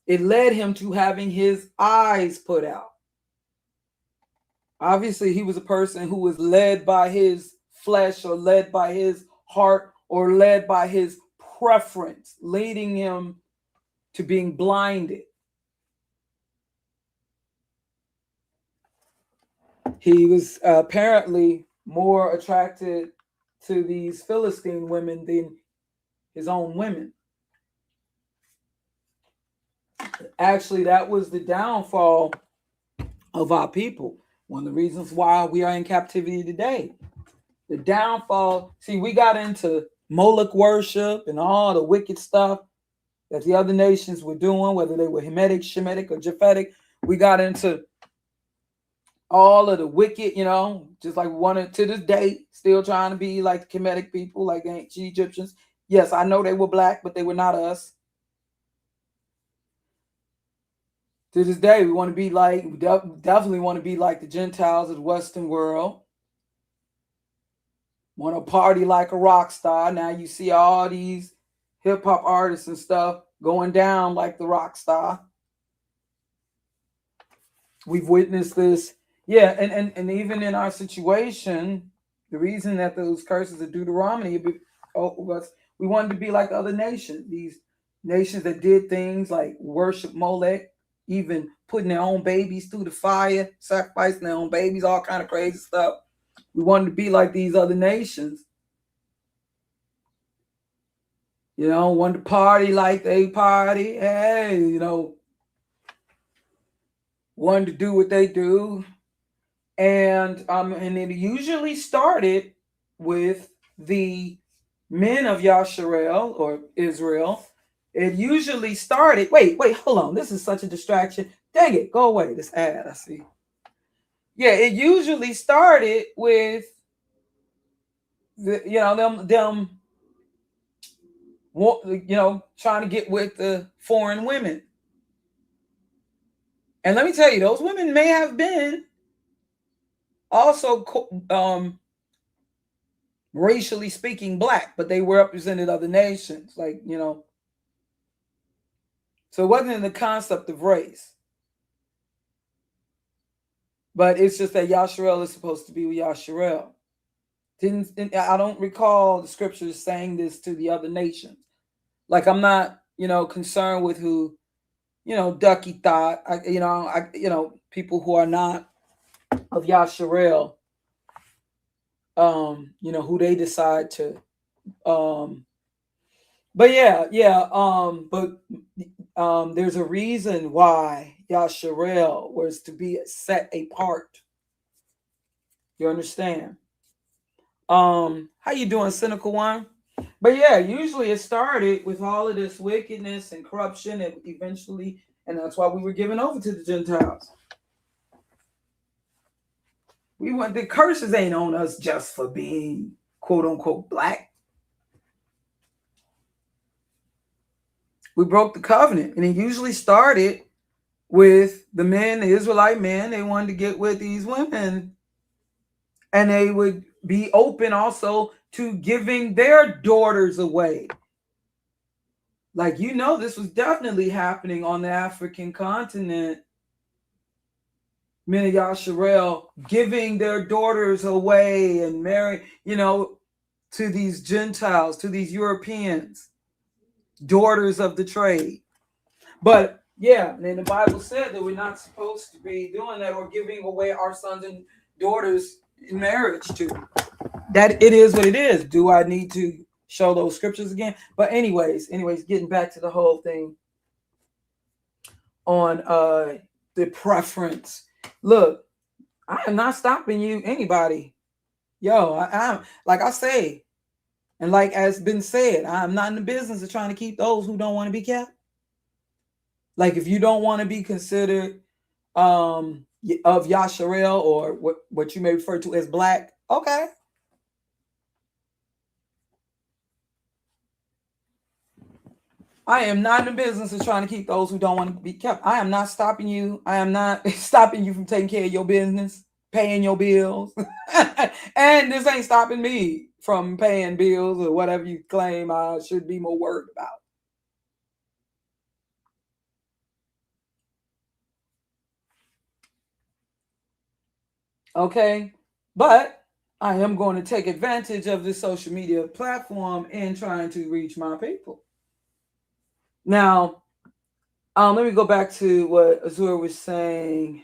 Speaker 1: it led him to having his eyes put out. Obviously, he was a person who was led by his flesh, or led by his heart, or led by his preference, leading him to being blinded. He was apparently more attracted to these Philistine women than his own women. Actually, that was the downfall of our people. One of the reasons why we are in captivity today. The downfall, see, we got into Moloch worship and all the wicked stuff that the other nations were doing, whether they were Hamitic, Shemitic, or Japhetic. We got into all of the wicked, just like wanted to this day, still trying to be like the Kemetic people, like the ancient Egyptians. Yes, I know they were black, but they were not us. To this day, we want to be like, we definitely want to be like the Gentiles of the Western world. Want to party like a rock star. Now you see all these hip hop artists and stuff going down like the rock star. We've witnessed this. Yeah, and even in our situation, the reason that those curses of Deuteronomy was we wanted to be like other nations. These nations that did things like worship Molech, even putting their own babies through the fire, sacrificing their own babies, all kind of crazy stuff. We wanted to be like these other nations. Wanted to party like they party. Hey, wanted to do what they do. And it usually started with the men of Yasharel or Israel. It usually started. Wait, hold on. This is such a distraction. Dang it, go away. This ad, I see. Yeah, it usually started with them trying to get with the foreign women. And let me tell you, those women may have been also racially speaking black, but they represented other nations, so it wasn't in the concept of race, but it's just that Yasharel is supposed to be with Yasharel. I don't recall the scriptures saying this to the other nations. Like, I'm not concerned with who Ducky thought. People who are not of Yasharel, who they decide to but there's a reason why Yasharel was to be set apart. You understand? How you doing, Cynical One? But yeah, usually it started with all of this wickedness and corruption, and eventually, and that's why we were given over to the Gentiles. The curses ain't on us just for being quote unquote black. We broke the covenant, and it usually started with the men, the Israelite men. They wanted to get with these women, and they would be open also to giving their daughters away. Like, this was definitely happening on the African continent. Men of Yasharel giving their daughters away and marry, to these Gentiles, to these Europeans, daughters of the trade. But yeah, and then the Bible said that we're not supposed to be doing that or giving away our sons and daughters in marriage to. That it is what it is. Do I need to show those scriptures again? But anyways, getting back to the whole thing on the preference. Look, I am not stopping you, anybody. Yo, I'm like I say, and like has been said, I'm not in the business of trying to keep those who don't want to be kept. Like, if you don't want to be considered of Yasharel or what you may refer to as black, okay. I am not in the business of trying to keep those who don't want to be kept. I am not stopping you. I am not stopping you from taking care of your business, paying your bills. And this ain't stopping me from paying bills or whatever you claim I should be more worried about. Okay, but I am going to take advantage of this social media platform in trying to reach my people. Now, let me go back to what Azur was saying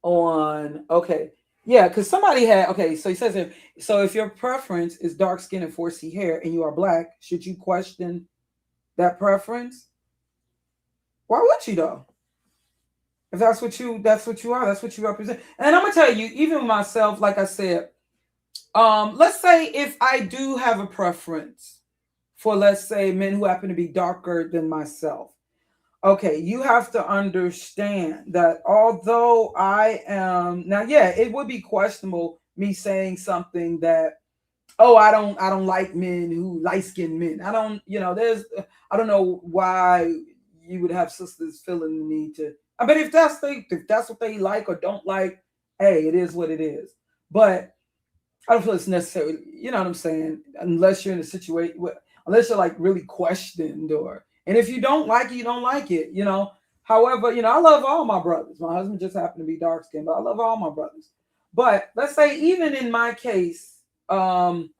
Speaker 1: on, okay. Yeah, because somebody had, okay, so he says, so if your preference is dark skin and 4C hair and you are black, should you question that preference? Why would you though? If that's what you are, that's what you represent. And I'm gonna tell you, even myself, like I said, let's say if I do have a preference for, let's say, men who happen to be darker than myself, Okay, you have to understand that although I am now, yeah, it would be questionable me saying something that, oh, I don't like men who light skinned men. I don't, there's, I don't know why you would have sisters feeling the need to. I mean, if that's what they like or don't like, hey, it is what it is. But I don't feel it's necessary. You know what I'm saying? Unless you're in a situation, unless you're like really questioned, and if you don't like it, you don't like it. However, I love all my brothers. My husband just happened to be dark skinned, but I love all my brothers. But let's say even in my case, even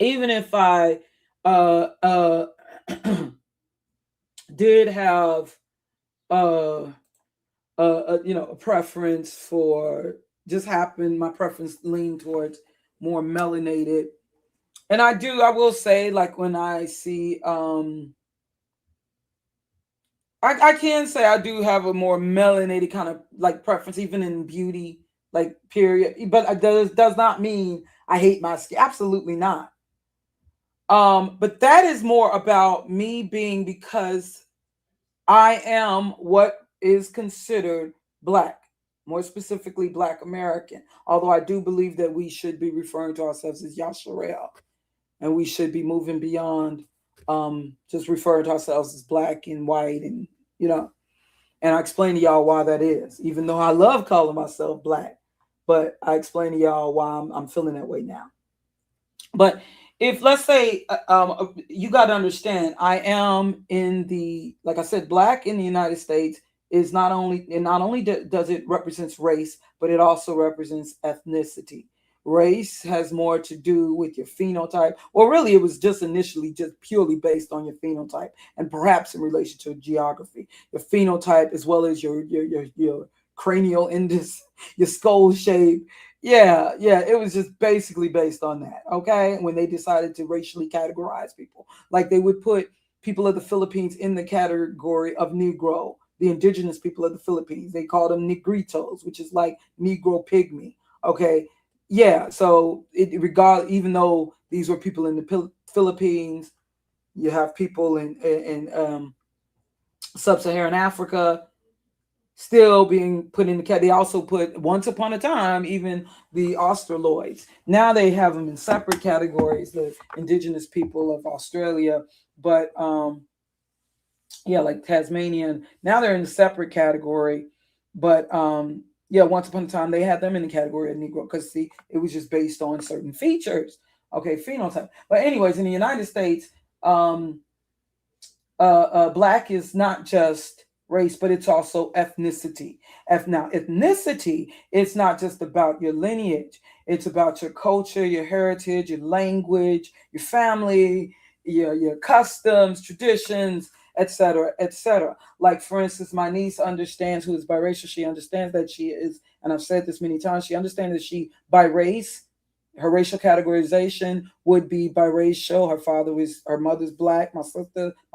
Speaker 1: if I uh uh did have uh a preference for, just happened my preference leaned towards more melanated. And I will say, like, when I see, I can say I do have a more melanated kind of like preference, even in beauty, like, period. But it does not mean I hate my skin. Absolutely not. But that is more about me being, because I am what is considered black, more specifically Black American. Although I do believe that we should be referring to ourselves as Yasharel, and we should be moving beyond just referring to ourselves as black and white, and you know. And I explain to y'all why that is, even though I love calling myself black. But I explain to y'all why I'm feeling that way now. But if, let's say, you got to understand, I am in the, like I said, black in the United States is not only, and not only does it represents race, but it also represents ethnicity. Race has more to do with your phenotype, or really, it was just initially just purely based on your phenotype, and perhaps in relation to geography, your phenotype as well as your cranial index, your skull shape. Yeah, yeah, it was just basically based on that. Okay, when they decided to racially categorize people, like they would put people of the Philippines in the category of Negro, the indigenous people of the Philippines. They called them Negritos, which is like Negro pygmy. Okay, yeah. So even though these were people in the Philippines, you have people in sub-Saharan Africa still being put in the cat. They also put, once upon a time, even the Australoids. Now they have them in separate categories, the indigenous people of Australia. But yeah, like Tasmanian. Now they're in a separate category. But yeah, once upon a time they had them in the category of Negro, because see, it was just based on certain features. Okay, phenotype. But anyways, in the United States, um, black is not just race, but it's also ethnicity. Now, ethnicity, it's not just about your lineage, it's about your culture, your heritage, your language, your family, your customs, traditions, etc., etc. Like, for instance, my niece understands, who is biracial, she understands that she is, and I've said this many times, she understands that she by race, her racial categorization would be biracial. Her mother's black. My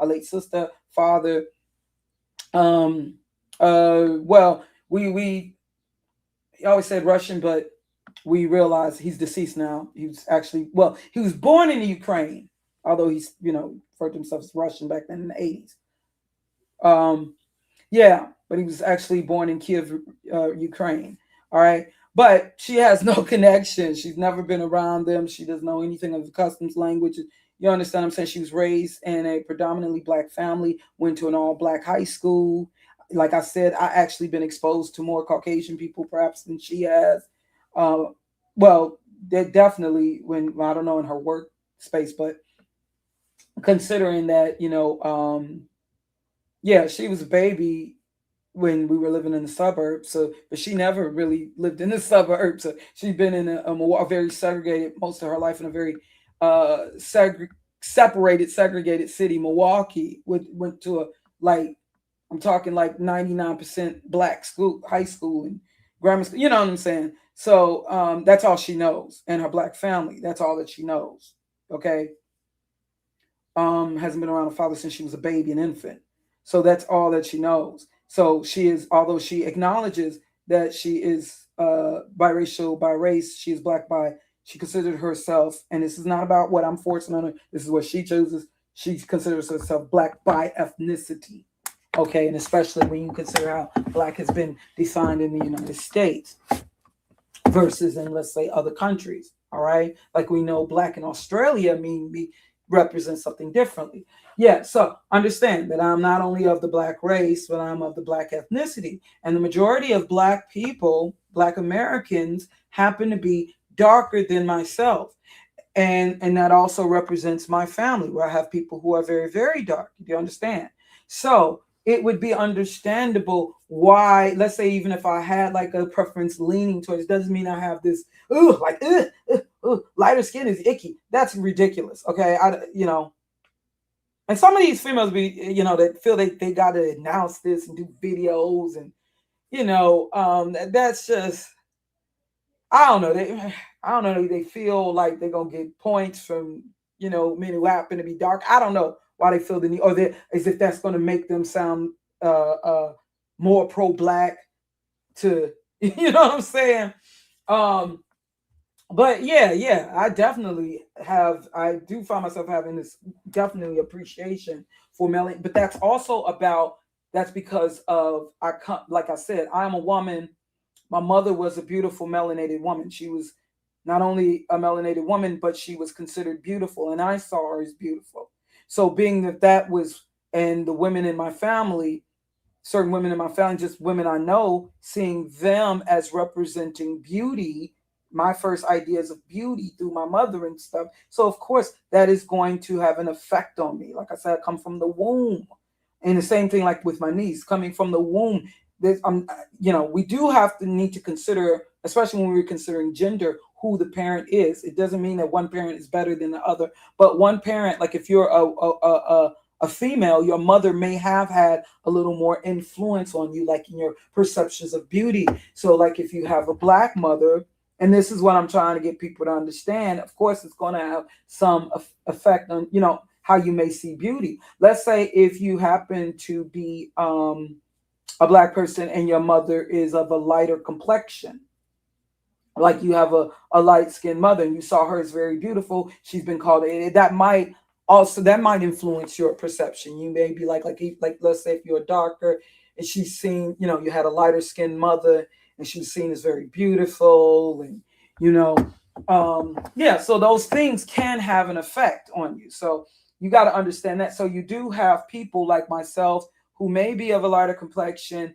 Speaker 1: late sister, father. Um, well, we he always said Russian, but we realized he's deceased now. He was actually, well, he was born in the Ukraine, although he's, referred to himself as Russian back then in the 80s. Um, Yeah, but he was actually born in Kiev, Ukraine. All right. But she has no connection. She's never been around them. She doesn't know anything of the customs, language. You understand what I'm saying? She was raised in a predominantly black family, went to an all black high school. Like I said, I actually been exposed to more Caucasian people perhaps than she has. Uh, well, they definitely, I don't know, in her work space, but considering that, yeah, she was a baby when we were living in the suburbs. So, but she never really lived in the suburbs. So she's been in a very segregated, most of her life, in a very separated, segregated city. Milwaukee went to a, like, I'm talking like 99% black school, high school and grammar school. You know what I'm saying? So that's all she knows, and her black family. That's all that she knows. Okay, hasn't been around her father since she was a baby, an infant. So that's all that she knows. So she is, although she acknowledges that she is biracial by race, she is black by, she considered herself, and this is not about what I'm forcing on her, this is what she chooses. She considers herself black by ethnicity. Okay, and especially when you consider how black has been defined in the United States versus in, let's say, other countries. All right, like we know black in Australia represents something differently. Yeah, so understand that I'm not only of the black race, but I'm of the black ethnicity, and the majority of black people, black Americans, happen to be darker than myself, and that also represents my family, where I have people who are very, very dark. Do you understand? So it would be understandable why, let's say, even if I had like a preference leaning towards, it doesn't mean I have this lighter skin is icky. That's ridiculous. Okay, and some of these females that feel they got to announce this and do videos, and that's just, I don't know. I don't know. They feel like they're gonna get points from men who happen to be dark. I don't know why they feel the need, or as if that's gonna make them sound more pro-black. To you know what I'm saying? Um, but yeah, I do find myself having this definitely appreciation for melanin, but that's because of like I said, I'm a woman. My mother was a beautiful melanated woman. She was not only a melanated woman, but she was considered beautiful, and I saw her as beautiful. So, being that was, and the women in my family, certain women in my family, just women I know, seeing them as representing beauty, my first ideas of beauty through my mother and stuff. So, of course, that is going to have an effect on me. Like I said, I come from the womb. And the same thing like with my niece coming from the womb. We do have to need to consider, especially when we're considering gender, who the parent is. It doesn't mean that one parent is better than the other, but one parent, like if you're a female, your mother may have had a little more influence on you, like in your perceptions of beauty. So, like if you have a black mother, and this is what I'm trying to get people to understand, of course, it's going to have some effect on, how you may see beauty. Let's say if you happen to be a black person and your mother is of a lighter complexion, like you have a light skinned mother and you saw her as very beautiful, she's been called that might influence your perception. You may be like let's say if you're darker and she's seen, you had a lighter skinned mother and she was seen as very beautiful, and yeah, so those things can have an effect on you. So you got to understand that. So you do have people like myself who may be of a lighter complexion,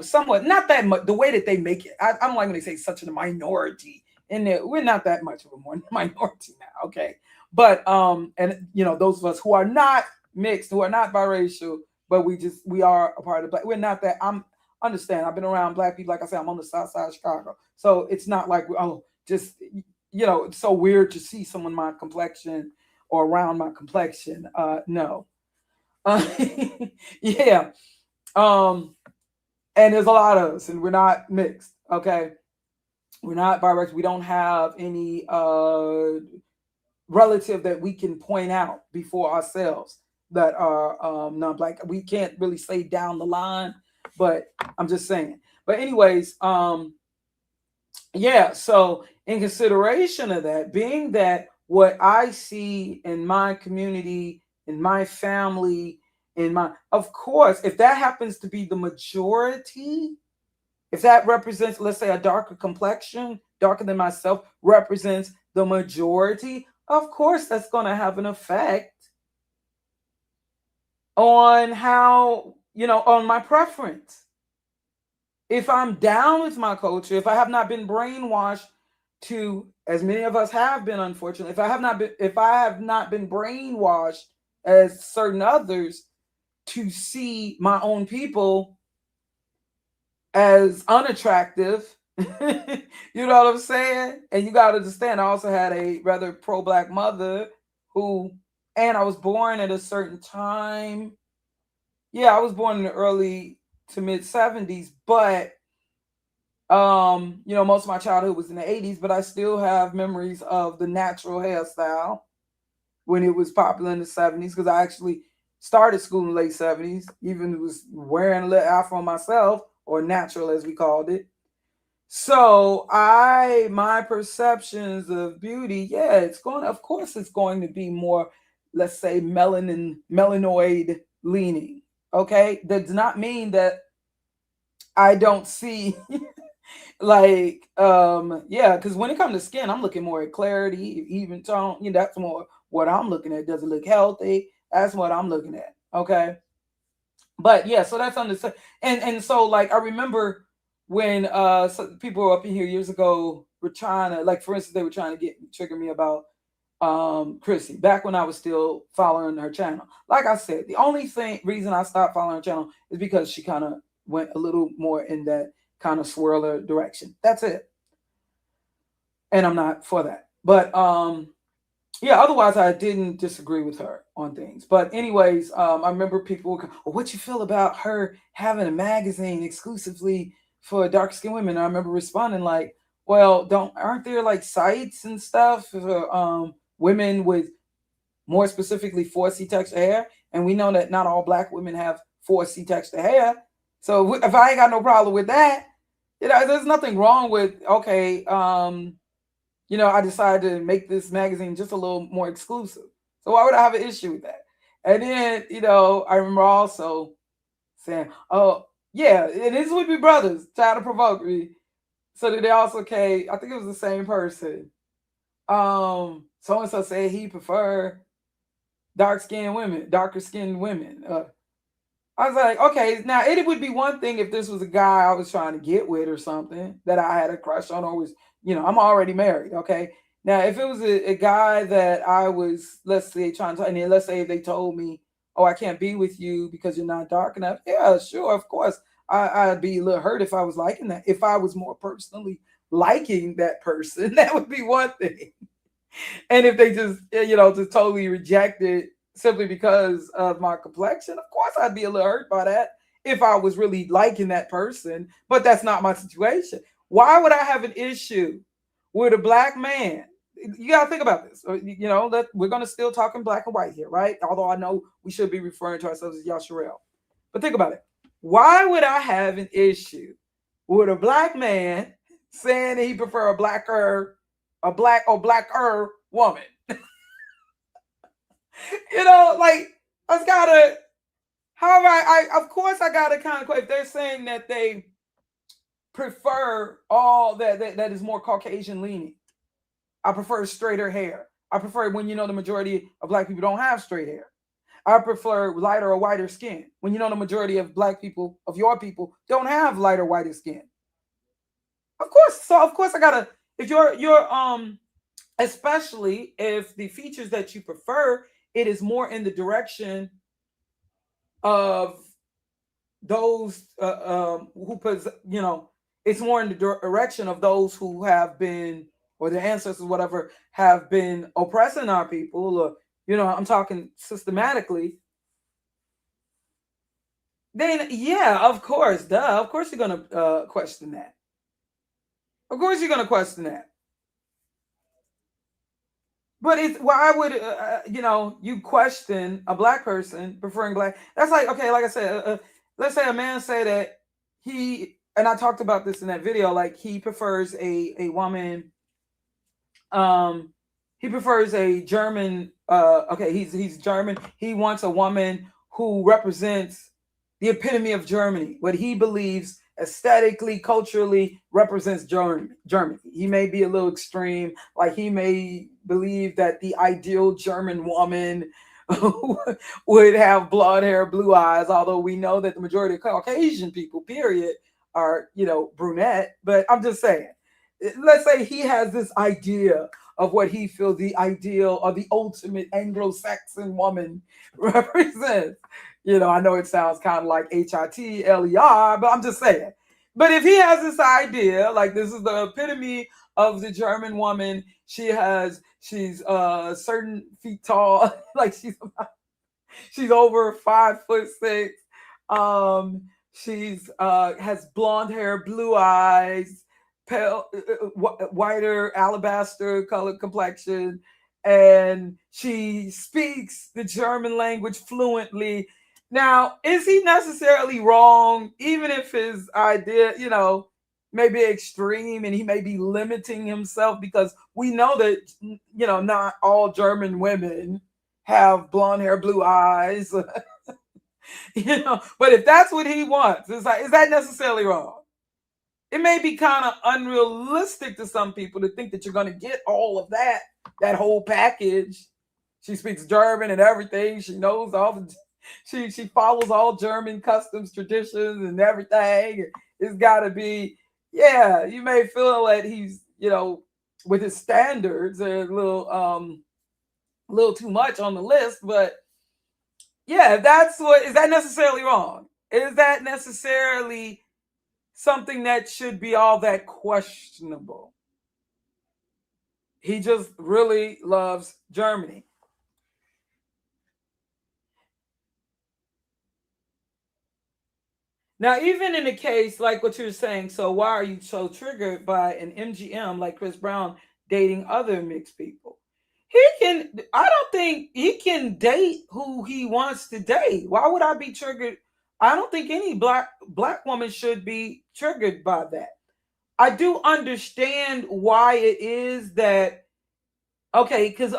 Speaker 1: somewhat, not that much. The way that they make it, I don't like when they say such a minority in there. We're not that much of a minority now, okay? But and those of us who are not mixed, who are not biracial, but we are a part of black. We're not that. Understand. I've been around black people. Like I said, I'm on the south side of Chicago, so it's not like just it's so weird to see someone my complexion or around my complexion. No, yeah. Um, and there's a lot of us, and we're not mixed. Okay, we're not biracial. We don't have any relative that we can point out before ourselves that are non-black. We can't really say down the line, but I'm just saying. But anyways, yeah. So in consideration of that, being that what I see in my community, in my family, of course, if that happens to be the majority, if that represents, let's say, a darker complexion, darker than myself, represents the majority, of course, that's going to have an effect on how, on my preference. If I'm down with my culture, if I have not been brainwashed to, as many of us have been, unfortunately, if I have not been brainwashed as certain others to see my own people as unattractive, you know what I'm saying? And you got to understand, I also had a rather pro-black mother and I was born at a certain time. Yeah, I was born in the early to mid 70s, but most of my childhood was in the 80s, but I still have memories of the natural hairstyle when it was popular in the 70s, because I actually started school in the late 70s, even was wearing a little afro myself, or natural as we called it. So my perceptions of beauty, yeah, of course it's going to be more, let's say, melanoid leaning. Okay, that does not mean that I don't see like yeah, because when it comes to skin, I'm looking more at clarity, even tone. That's more what I'm looking at. Does it look healthy? That's what I'm looking at. Okay, but yeah, so that's on the and so like I remember when people were up in here years ago were trying to, like, for instance, they were trying to get trigger me about Chrissy back when I was still following her channel. Like I said, the only reason I stopped following her channel is because she kind of went a little more in that kind of swirler direction. That's it. And I'm not for that. But yeah, otherwise I didn't disagree with her on things. But anyways, I remember people would go, well, what you feel about her having a magazine exclusively for dark skinned women? And I remember responding like, well, aren't there like sites and stuff for women with more specifically 4C texture hair? And we know that not all black women have 4C texture hair. So if I ain't got no problem with that, there's nothing wrong with, okay, I decided to make this magazine just a little more exclusive. So why would I have an issue with that? And then, I remember also saying, oh, yeah, and this would be brothers trying to provoke me. So that they also came, I think it was the same person. So and so said he preferred darker skinned women. I was like, okay, now it would be one thing if this was a guy I was trying to get with or something that I had a crush on, or was, I'm already married. Okay. Now, if it was a guy that I was, let's say, trying to, and then let's say they told me, oh, I can't be with you because you're not dark enough. Yeah, sure. Of course. I'd be a little hurt if I was liking that. If I was more personally liking that person, that would be one thing. And if they just, just totally reject it simply because of my complexion, of course I'd be a little hurt by that if I was really liking that person. But that's not my situation. Why would I have an issue with a black man? You got to think about this. That we're going to still talk in black and white here, right? Although I know we should be referring to ourselves as Yasharel. But think about it. Why would I have an issue with a black man saying that he prefer a blacker woman? Like, I gotta. However, I of course I gotta kind of. If they're saying that they prefer all that is more Caucasian leaning, I prefer straighter hair. I prefer when the majority of black people don't have straight hair. I prefer lighter or whiter skin when the majority of black people, of your people, don't have lighter, whiter skin. Of course, so of course I gotta. If you're especially if the features that you prefer, it is more in the direction of those who it's more in the direction of those who have been, or their ancestors, whatever, have been oppressing our people, or I'm talking systematically. Then yeah, of course, of course you're gonna question that. Of course you're gonna question that. But it's why would you question a black person preferring black? That's like, okay, like I said, let's say a man say that and I talked about this in that video, like he prefers a woman, he prefers a German, okay, he's German. He wants a woman who represents the epitome of Germany, what he believes aesthetically, culturally represents Germany. He may be a little extreme, like he may believe that the ideal German woman would have blonde hair, blue eyes, although we know that the majority of Caucasian people, period, are, brunette. But I'm just saying, let's say he has this idea of what he feels the ideal or the ultimate Anglo-Saxon woman represents. I know it sounds kind of like HITLER, but I'm just saying. But if he has this idea, like this is the epitome of the German woman, she's certain feet tall, like she's over 5'6". She's has blonde hair, blue eyes, pale, whiter alabaster colored complexion, and she speaks the German language fluently. Now, is he necessarily wrong, even if his idea, may be extreme and he may be limiting himself, because we know that, not all German women have blonde hair, blue eyes. But if that's what he wants, it's like, is that necessarily wrong? It may be kind of unrealistic to some people to think that you're going to get all of that whole package. She speaks German and everything. She knows all the, she follows all German customs, traditions, and everything. It's got to be, yeah. You may feel that he's, with his standards, a little too much on the list, but yeah, if that's what, is that necessarily wrong? Is that necessarily something that should be all that questionable? He just really loves Germany. Now, even in a case like what you're saying, so why are you so triggered by an MGM like Chris Brown dating other mixed people? I don't think he can date who he wants to date. Why would I be triggered? I don't think any black woman should be triggered by that. I do understand why it is that, okay, because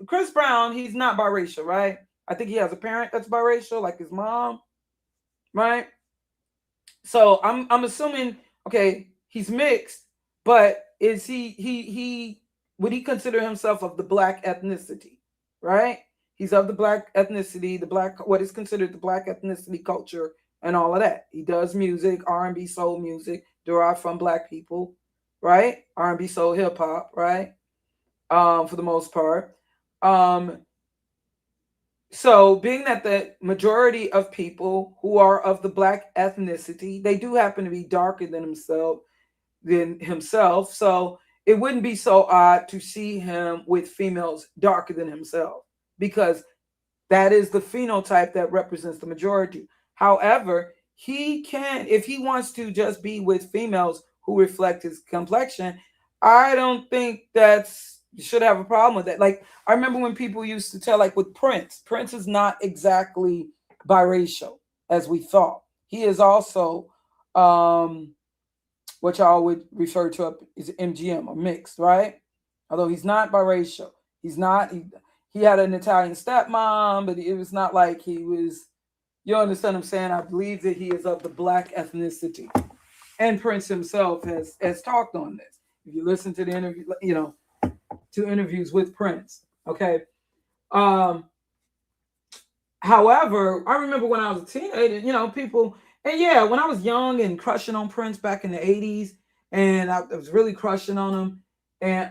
Speaker 1: Chris Brown, he's not biracial, right? I think he has a parent that's biracial, like his mom, right? So I'm assuming, okay, he's mixed, but is he would he consider himself of the black ethnicity, right? He's of the black ethnicity, the black, what is considered the black ethnicity culture and all of that. He does music, R&B, soul music derived from black people, right? R&B, soul, hip hop, right? For the most part. So being that the majority of people who are of the black ethnicity, they do happen to be darker than himself. So it wouldn't be so odd to see him with females darker than himself, because that is the phenotype that represents the majority. However, he can, if he wants to just be with females who reflect his complexion, I don't think you should have a problem with that. Like, I remember when people used to tell, like with Prince is not exactly biracial as we thought. He is also, what y'all would refer to as MGM or mixed, right? Although he's not biracial. He's not, he had an Italian stepmom, but it was not like he was, you understand what I'm saying? I believe that he is of the black ethnicity. And Prince himself has talked on this. If you listen to the interview, to interviews with Prince, okay? However, I remember when I was a teenager, people, and yeah, when I was young and crushing on Prince back in the 80s, and I was really crushing on him, and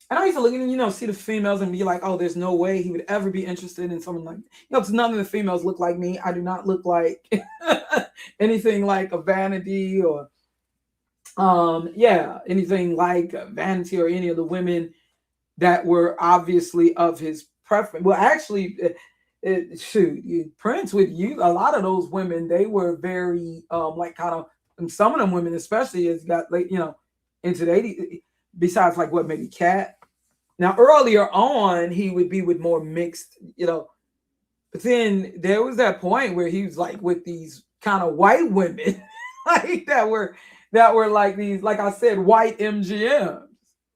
Speaker 1: I used to look and see the females and be like, oh, there's no way he would ever be interested in someone like, because none of the females look like me. I do not look like anything like a Vanity or anything like Vanity or any of the women that were obviously of his preference. Well, actually, Prince with you, a lot of those women, they were very like kind of, and some of them women especially has got like into the 80s. Besides like what, maybe Cat. Now earlier on he would be with more mixed, but then there was that point where he was like with these kind of white women like that were like these, like I said, white MGMs.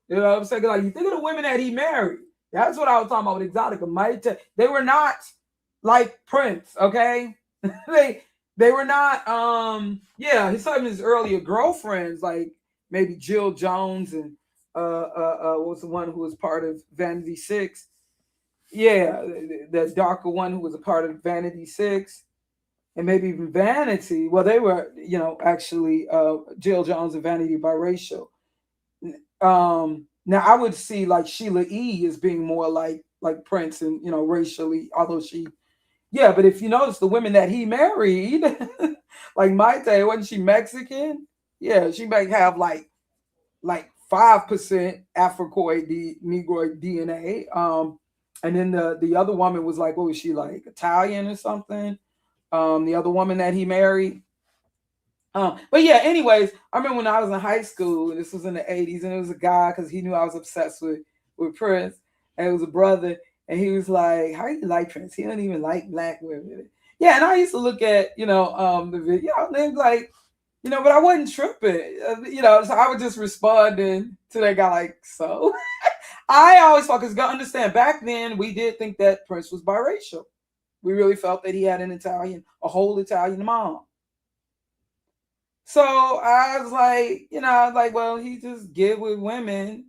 Speaker 1: You know what I'm saying? Like, you think of the women that he married. That's what I was talking about with Exotica. They were not like Prince, okay? they were not some of his earlier girlfriends, like maybe Jill Jones and what was the one who was part of Vanity Six? Yeah, the darker one who was a part of Vanity Six, and maybe even Vanity. Well, they were, actually Jill Jones and Vanity biracial. Now I would see like Sheila E. as being more like Prince and racially, although but if you notice the women that he married, like Maite, wasn't she Mexican? Yeah, she might have like 5% Afrocoid Negroid DNA. And then the other woman was like, what was she, like Italian or something? The other woman that he married. But yeah, anyways, I remember when I was in high school, this was in the 80s, and it was a guy, because he knew I was obsessed with Prince, and it was a brother, and he was like, how do you like Prince? He don't even like black women. Yeah, and I used to look at, the video, and they like, but I wasn't tripping, so I was just responding to that guy like, so. I always thought, because you got to understand, back then, we did think that Prince was biracial. We really felt that he had a whole Italian mom. So I was like, well, he just get with women.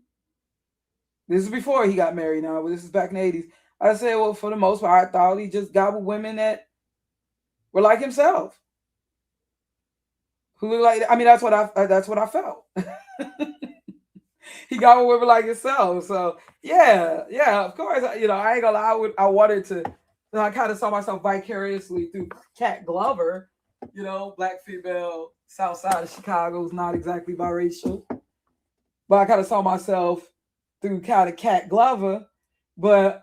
Speaker 1: This is before he got married now, but this is back in the 80s. I said, well, for the most part, I thought he just got with women that were like himself. Who look like, I mean, that's what I felt. He got with women like himself. So yeah, of course, I ain't gonna lie, I wanted to, I kind of saw myself vicariously through Cat Glover, black female, south side of Chicago, is not exactly biracial. But I kind of saw myself through kind of Cat Glover. But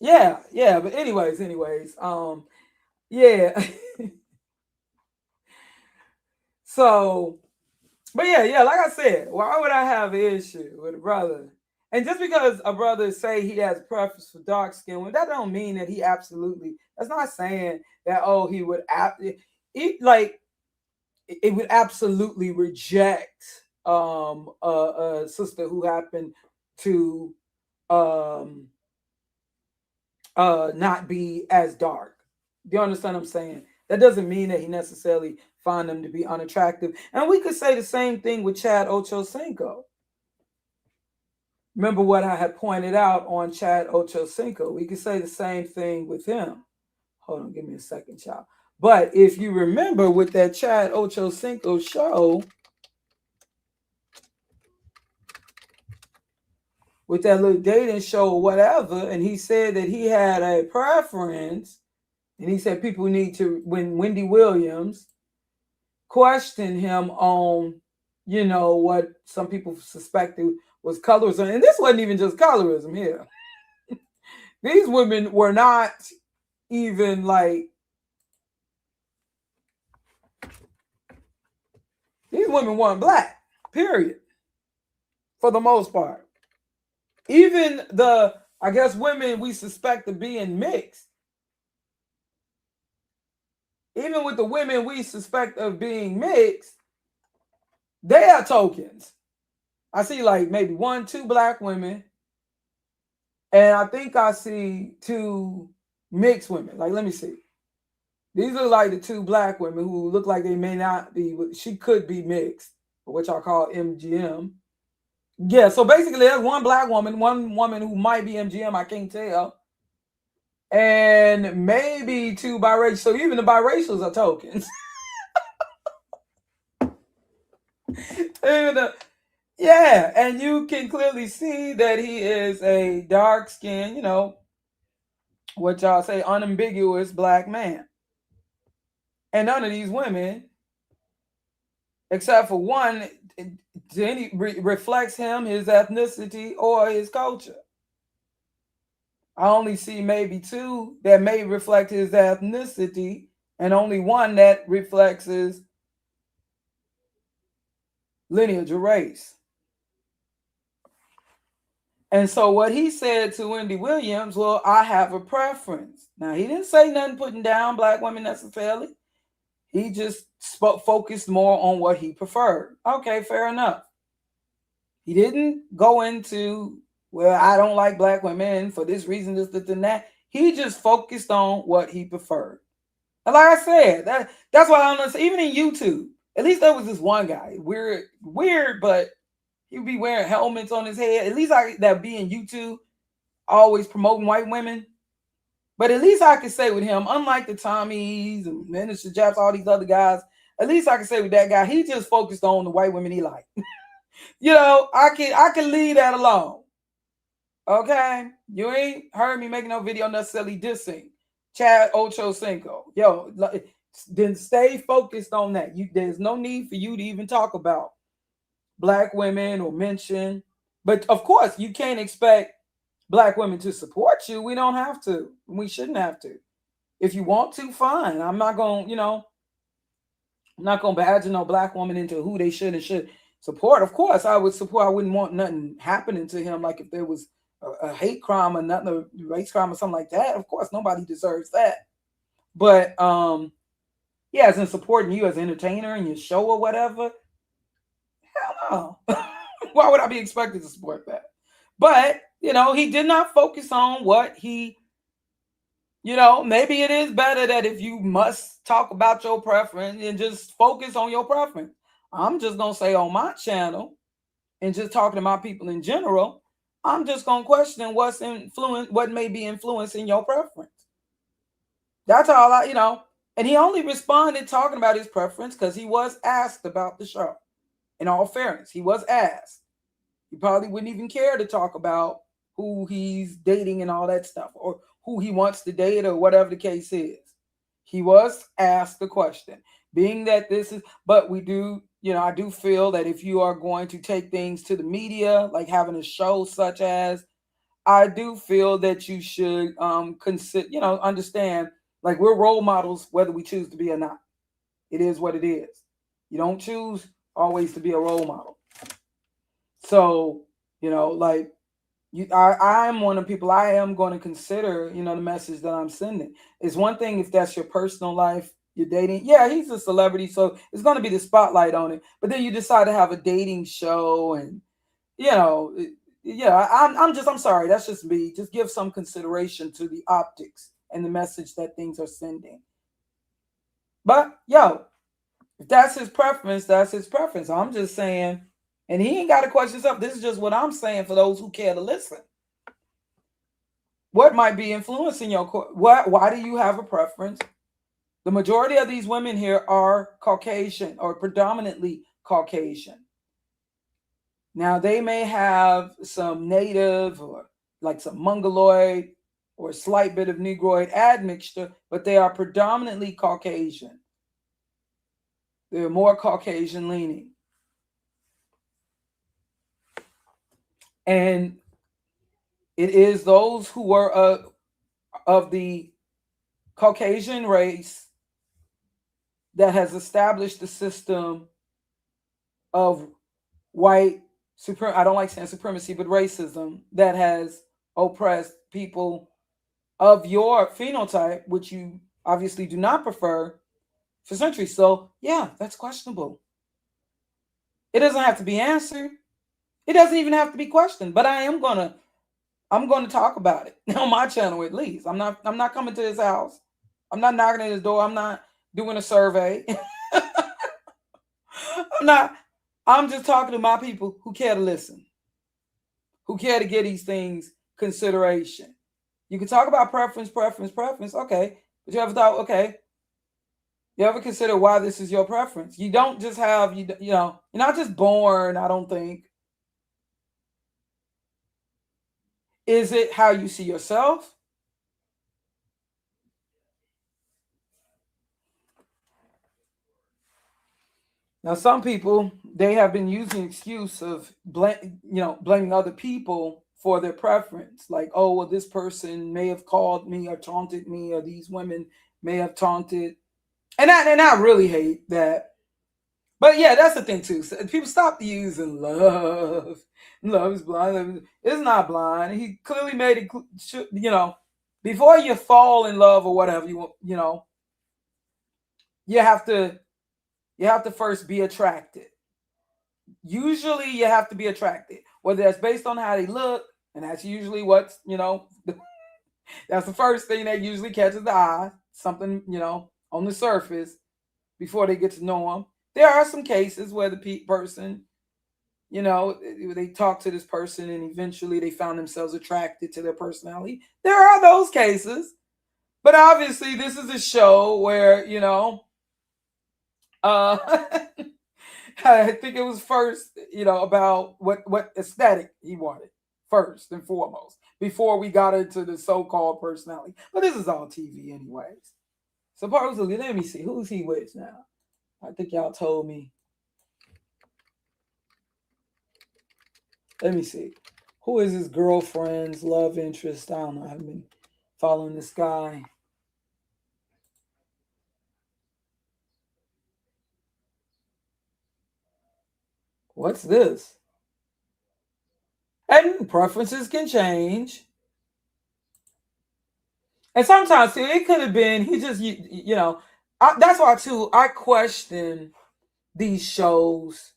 Speaker 1: yeah. But anyways, yeah. So, but yeah, like I said, why would I have an issue with a brother? And just because a brother say he has preference for dark skin, well, that don't mean that he absolutely. That's not saying that he would it would absolutely reject a sister who happened to not be as dark. Do you understand what I'm saying? That doesn't mean that he necessarily find them to be unattractive. And we could say the same thing with Chad Ochocinco. Remember what I had pointed out on Chad Ochocinco. We could say the same thing with him. Hold on, give me a second, child. But if you remember with that Chad Ochocinco show, with that little dating show or whatever, and he said that he had a preference, and he said people need to, when Wendy Williams questioned him on, what some people suspected was colorism, and this wasn't even just colorism here. These women were not even like, these women weren't black, period, for the most part. Even the, I guess, women we suspect of being mixed, even with the women we suspect of being mixed, they are tokens. I see like maybe 1, 2 black women, and I think I see 2 mixed women. Like, let me see. These are like the 2 black women who look like they may not be, she could be mixed, which I call MGM. Yeah, so basically there's 1 black woman, 1 woman who might be MGM, I can't tell. And maybe 2 biracial. So even the biracials are tokens. Yeah, and you can clearly see that he is a dark-skinned, what y'all say, unambiguous black man. And none of these women, except for 1, reflects him, his ethnicity, or his culture. I only see maybe 2 that may reflect his ethnicity, and only 1 that reflects his lineage or race. And so what he said to Wendy Williams, well, I have a preference. Now, he didn't say nothing putting down black women necessarily. He just focused more on what he preferred. Okay, fair enough. He didn't go into, well, I don't like black women for this reason, this, and that. He just focused on what he preferred. And like I said, that's why I don't understand. Even in YouTube, at least there was this one guy, weird, but he'd be wearing helmets on his head. At least that be in YouTube, always promoting white women. But at least I could say with him, unlike the Tommies and Minister Japs, all these other guys, at least I could say with that guy, he just focused on the white women he liked. I can leave that alone. Okay? You ain't heard me making no video necessarily dissing Chad Ochocinco. Then stay focused on that. There's no need for you to even talk about black women or mention. But of course, you can't expect black women to support you. We don't have to. We shouldn't have to. If you want to, fine. I'm not going, I'm not going to badger no black woman into who they should and should support. Of course, I would support. I wouldn't want nothing happening to him. Like if there was a hate crime or nothing, a race crime or something like that. Of course, nobody deserves that. But yeah, as in supporting you as an entertainer in your show or whatever, hell no. Why would I be expected to support that? But he did not focus on what he Maybe it is better that if you must talk about your preference and just focus on your preference. I'm just going to say on my channel and just talking to my people in general, I'm just going to question what may be influencing your preference. That's all and he only responded talking about his preference because he was asked about the show. In all fairness, he was asked. He probably wouldn't even care to talk about who he's dating and all that stuff, or who he wants to date, or whatever the case is. He was asked the question. Being that this is, but we do, I do feel that if you are going to take things to the media, like having a show such as, I do feel that you should consider, understand, like, we're role models whether we choose to be or not. It is what it is. You don't choose always to be a role model. So, like, I'm one of the people, I am going to consider, the message that I'm sending. It's one thing if that's your personal life, you're dating. Yeah, he's a celebrity, so it's going to be the spotlight on it. But then you decide to have a dating show, and I'm sorry, that's just me. Just give some consideration to the optics and the message that things are sending. But if that's his preference, that's his preference. I'm just saying, and he ain't got to question stuff. This is just what I'm saying for those who care to listen. What might be influencing your why do you have a preference? The majority of these women here are Caucasian, or predominantly Caucasian. Now, they may have some native, or like some Mongoloid, or a slight bit of Negroid admixture, but they are predominantly Caucasian. They're more Caucasian leaning. And it is those who were of the Caucasian race that has established the system of white I don't like saying supremacy, but racism that has oppressed people of your phenotype, which you obviously do not prefer, for centuries. So yeah, that's questionable. It doesn't have to be answered. It doesn't even have to be questioned. But I'm gonna talk about it on my channel at least. I'm not coming to his house. I'm not knocking at his door. I'm not doing a survey. I'm just talking to my people who care to listen, who care to get these things consideration. You can talk about preference. Okay. But you ever thought, okay, you ever consider why this is your preference? You don't just have, you're not just born, I don't think. Is it how you see yourself? Now, some people, they have been using excuse of blaming other people for their preference. Like, oh, well, this person may have called me or taunted me, or these women may have taunted. And I really hate that. But yeah, that's the thing too. So people stop using love. Love is blind. It's not blind. He clearly made it, before you fall in love or whatever, you have to first be attracted. Usually you have to be attracted, whether that's based on how they look, and that's usually what's, that's the first thing that usually catches the eye, something, on the surface before they get to know them. There are some cases where the person, they talk to this person and eventually they found themselves attracted to their personality. There are those cases. But obviously this is a show where, I think it was first, about what aesthetic he wanted first and foremost before we got into the so-called personality. But this is all TV anyways. Supposedly, let me see, who's he with now? I think y'all told me. Let me see. Who is his girlfriend's love interest? I don't know. I've been following this guy. What's this? And preferences can change. And sometimes too, it could have been he just that's why too I question these shows,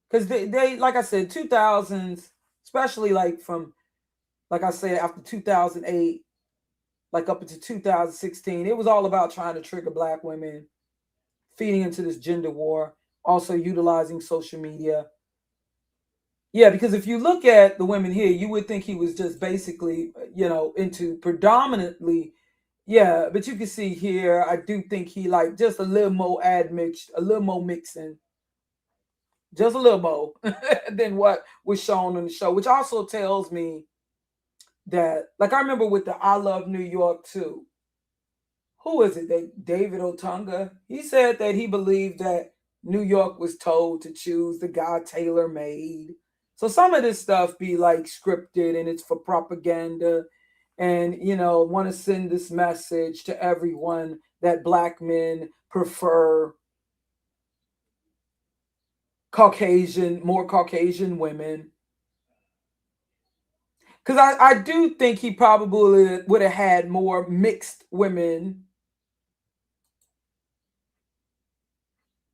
Speaker 1: because they like I said, 2000s, especially like from, like I said, after 2008, like up into 2016, it was all about trying to trigger Black women, feeding into this gender war, also utilizing social media. Yeah, because if you look at the women here, you would think he was just basically, into predominantly, yeah, but you can see here, I do think he like just a little more admixed, a little more mixing, just a little more than what was shown on the show, which also tells me that, like, I remember with the I Love New York too. Who is it? That David Otunga? He said that he believed that New York was told to choose the guy tailor made. So some of this stuff be like scripted and it's for propaganda, and want to send this message to everyone that Black men prefer more Caucasian women. Because I do think he probably would have had more mixed women.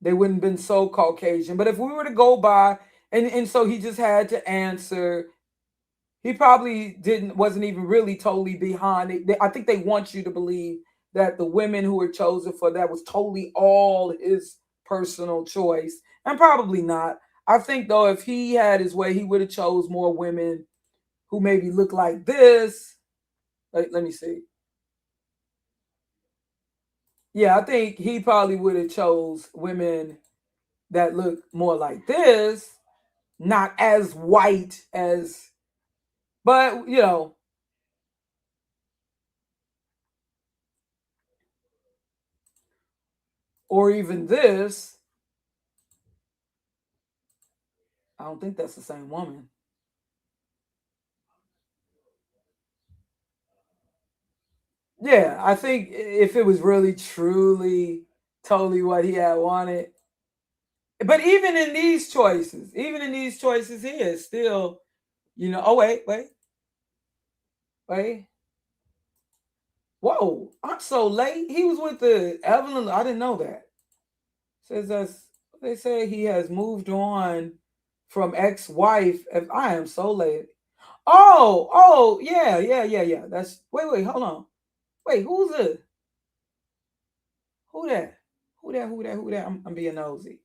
Speaker 1: They wouldn't have been so Caucasian. But if we were to go by, and so he just had to answer, he probably wasn't even really totally behind it. I think they want you to believe that the women who were chosen for that was totally all his personal choice. And probably not. I think though, if he had his way, he would have chose more women who maybe look like this. Let me see. Yeah, I think he probably would have chose women that look more like this, not as white as, but or even this. I don't think that's the same woman. Yeah, I think if it was really truly totally what he had wanted. But even in these choices here, still, oh wait. Whoa, I'm so late. He was with the Evelyn. I didn't know that. Says that's they say he has moved on from ex-wife. If I am so late. Oh, yeah. That's wait, hold on. Wait, who's it? Who that? Who that? I'm being nosy.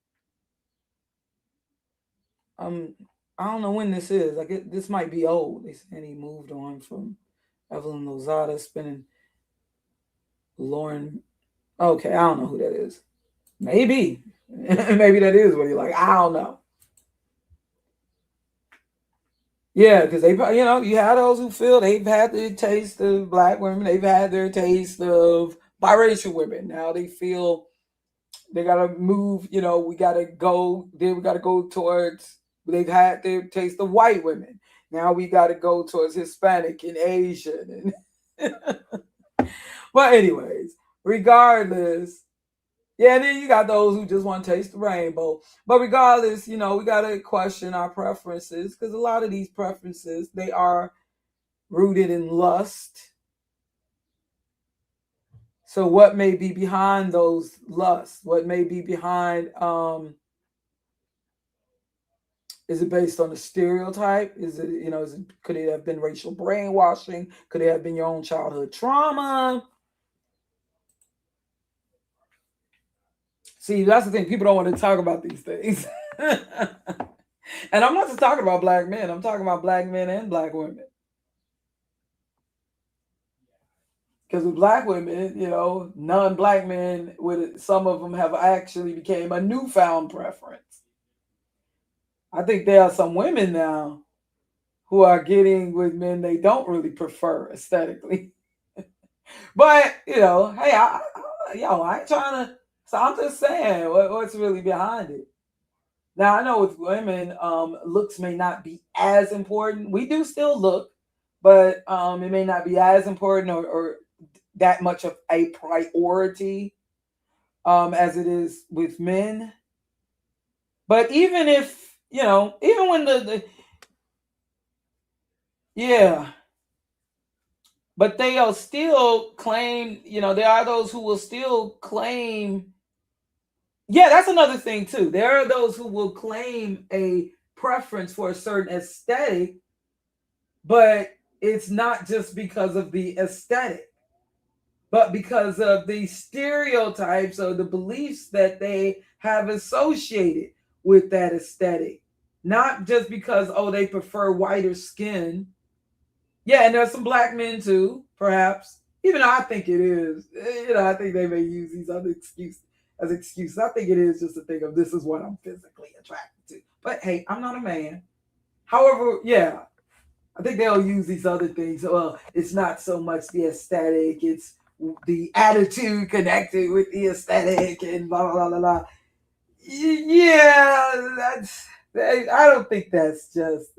Speaker 1: I don't know when this is. Like this might be old. They said he moved on from Evelyn Lozada, spinning Lauren. Okay, I don't know who that is. Maybe. Maybe that is what he like. I don't know. Yeah, because you have those who feel they've had their taste of Black women, they've had their taste of biracial women. Now they feel they gotta move. We gotta go. Then we gotta go towards. They've had their taste of white women. Now we gotta go towards Hispanic and Asian. And but anyways, regardless, yeah. And then you got those who just want to taste the rainbow. But regardless, we gotta question our preferences because a lot of these preferences they are rooted in lust. So what may be behind those lusts? What may be behind is it based on a stereotype? Is it, could it have been racial brainwashing? Could it have been your own childhood trauma? See, that's the thing. People don't want to talk about these things. And I'm not just talking about Black men. I'm talking about Black men and Black women. Because with Black women, non-Black men, with some of them have actually became a newfound preference. I think there are some women now who are getting with men they don't really prefer aesthetically. But hey, I ain't trying to. So I'm just saying, what's really behind it? Now I know with women, looks may not be as important. We do still look, but it may not be as important or that much of a priority as it is with men. But even if even when the yeah, but they'll still claim, there are those who will still claim. Yeah, that's another thing too. There are those who will claim a preference for a certain aesthetic, but it's not just because of the aesthetic. but because of the stereotypes or the beliefs that they have associated with that aesthetic. Not just because, oh, they prefer whiter skin. Yeah, and there's some black men too, perhaps. Even though I think it is, I think they may use these other excuses as excuses. I think it is just a thing of this is what I'm physically attracted to. But hey, I'm not a man. However, yeah, I think they'll use these other things. Well, it's not so much the aesthetic, it's the attitude connected with the aesthetic and blah, blah, blah, blah. Yeah, I don't think that's just.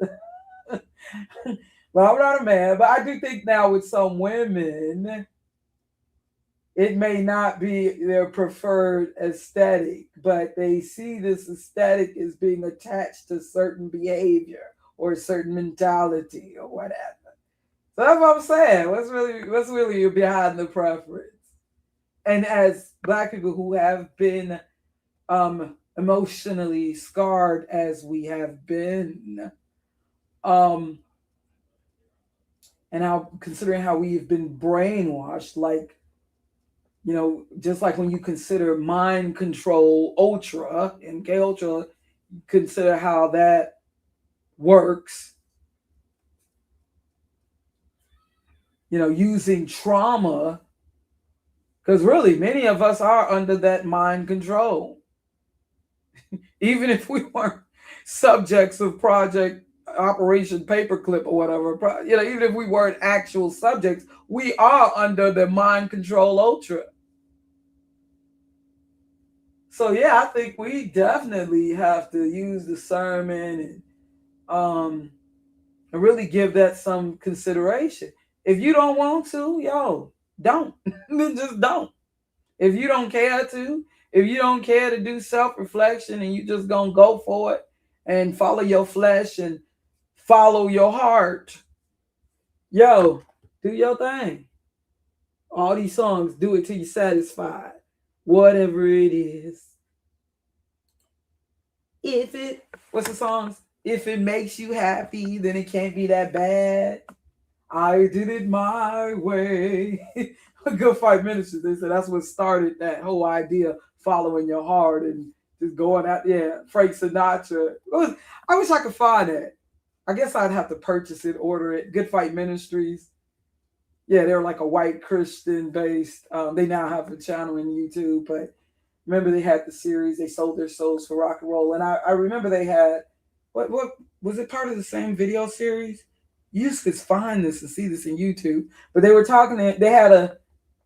Speaker 1: Well, I'm not a man, but I do think now with some women, it may not be their preferred aesthetic, but they see this aesthetic as being attached to certain behavior or a certain mentality or whatever. So that's what I'm saying. What's really behind the preference? And as black people who have been emotionally scarred as we have been, um, and how considering how we've been brainwashed, like just like when you consider mind control ultra and K ultra, consider how that works. Using trauma, because really many of us are under that mind control, even if we weren't subjects of Project Operation Paperclip or whatever. Even if we weren't actual subjects, we are under the mind control ultra. So yeah, I think we definitely have to use discernment and really give that some consideration. If you don't want to, don't. Just don't. If you don't care to, if you don't care to do self-reflection and you just gonna go for it and follow your flesh and follow your heart, do your thing. All these songs, do it till you're satisfied. Whatever it is. What's the songs? If it makes you happy, then it can't be that bad. I did it my way. Good Fight Ministries. They said that's what started that whole idea, following your heart and just going out. Yeah, Frank Sinatra. I wish I could find that. I guess I'd have to purchase it, order it. Good Fight Ministries. Yeah, they're like a white Christian based. They now have a channel in YouTube, but remember they had the series. They sold their souls for rock and roll, and I remember they had what was it part of the same video series? You could find this and see this in YouTube, but they were talking. They had a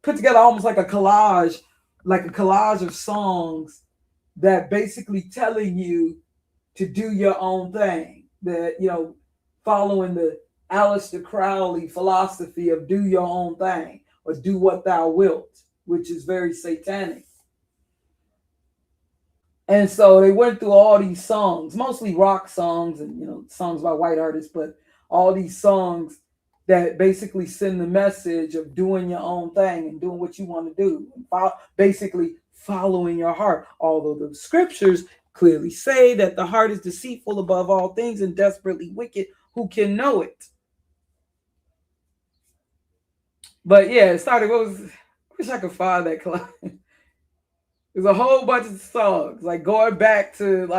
Speaker 1: put together almost like a collage of songs that basically telling you to do your own thing. That following the Aleister Crowley philosophy of do your own thing or do what thou wilt, which is very satanic. And so they went through all these songs, mostly rock songs and songs by white artists, but all these songs that basically send the message of doing your own thing and doing what you want to do, basically following your heart. Although the scriptures clearly say that the heart is deceitful above all things and desperately wicked, who can know it? But yeah, it started. I wish I could find that. There's a whole bunch of songs, like going back to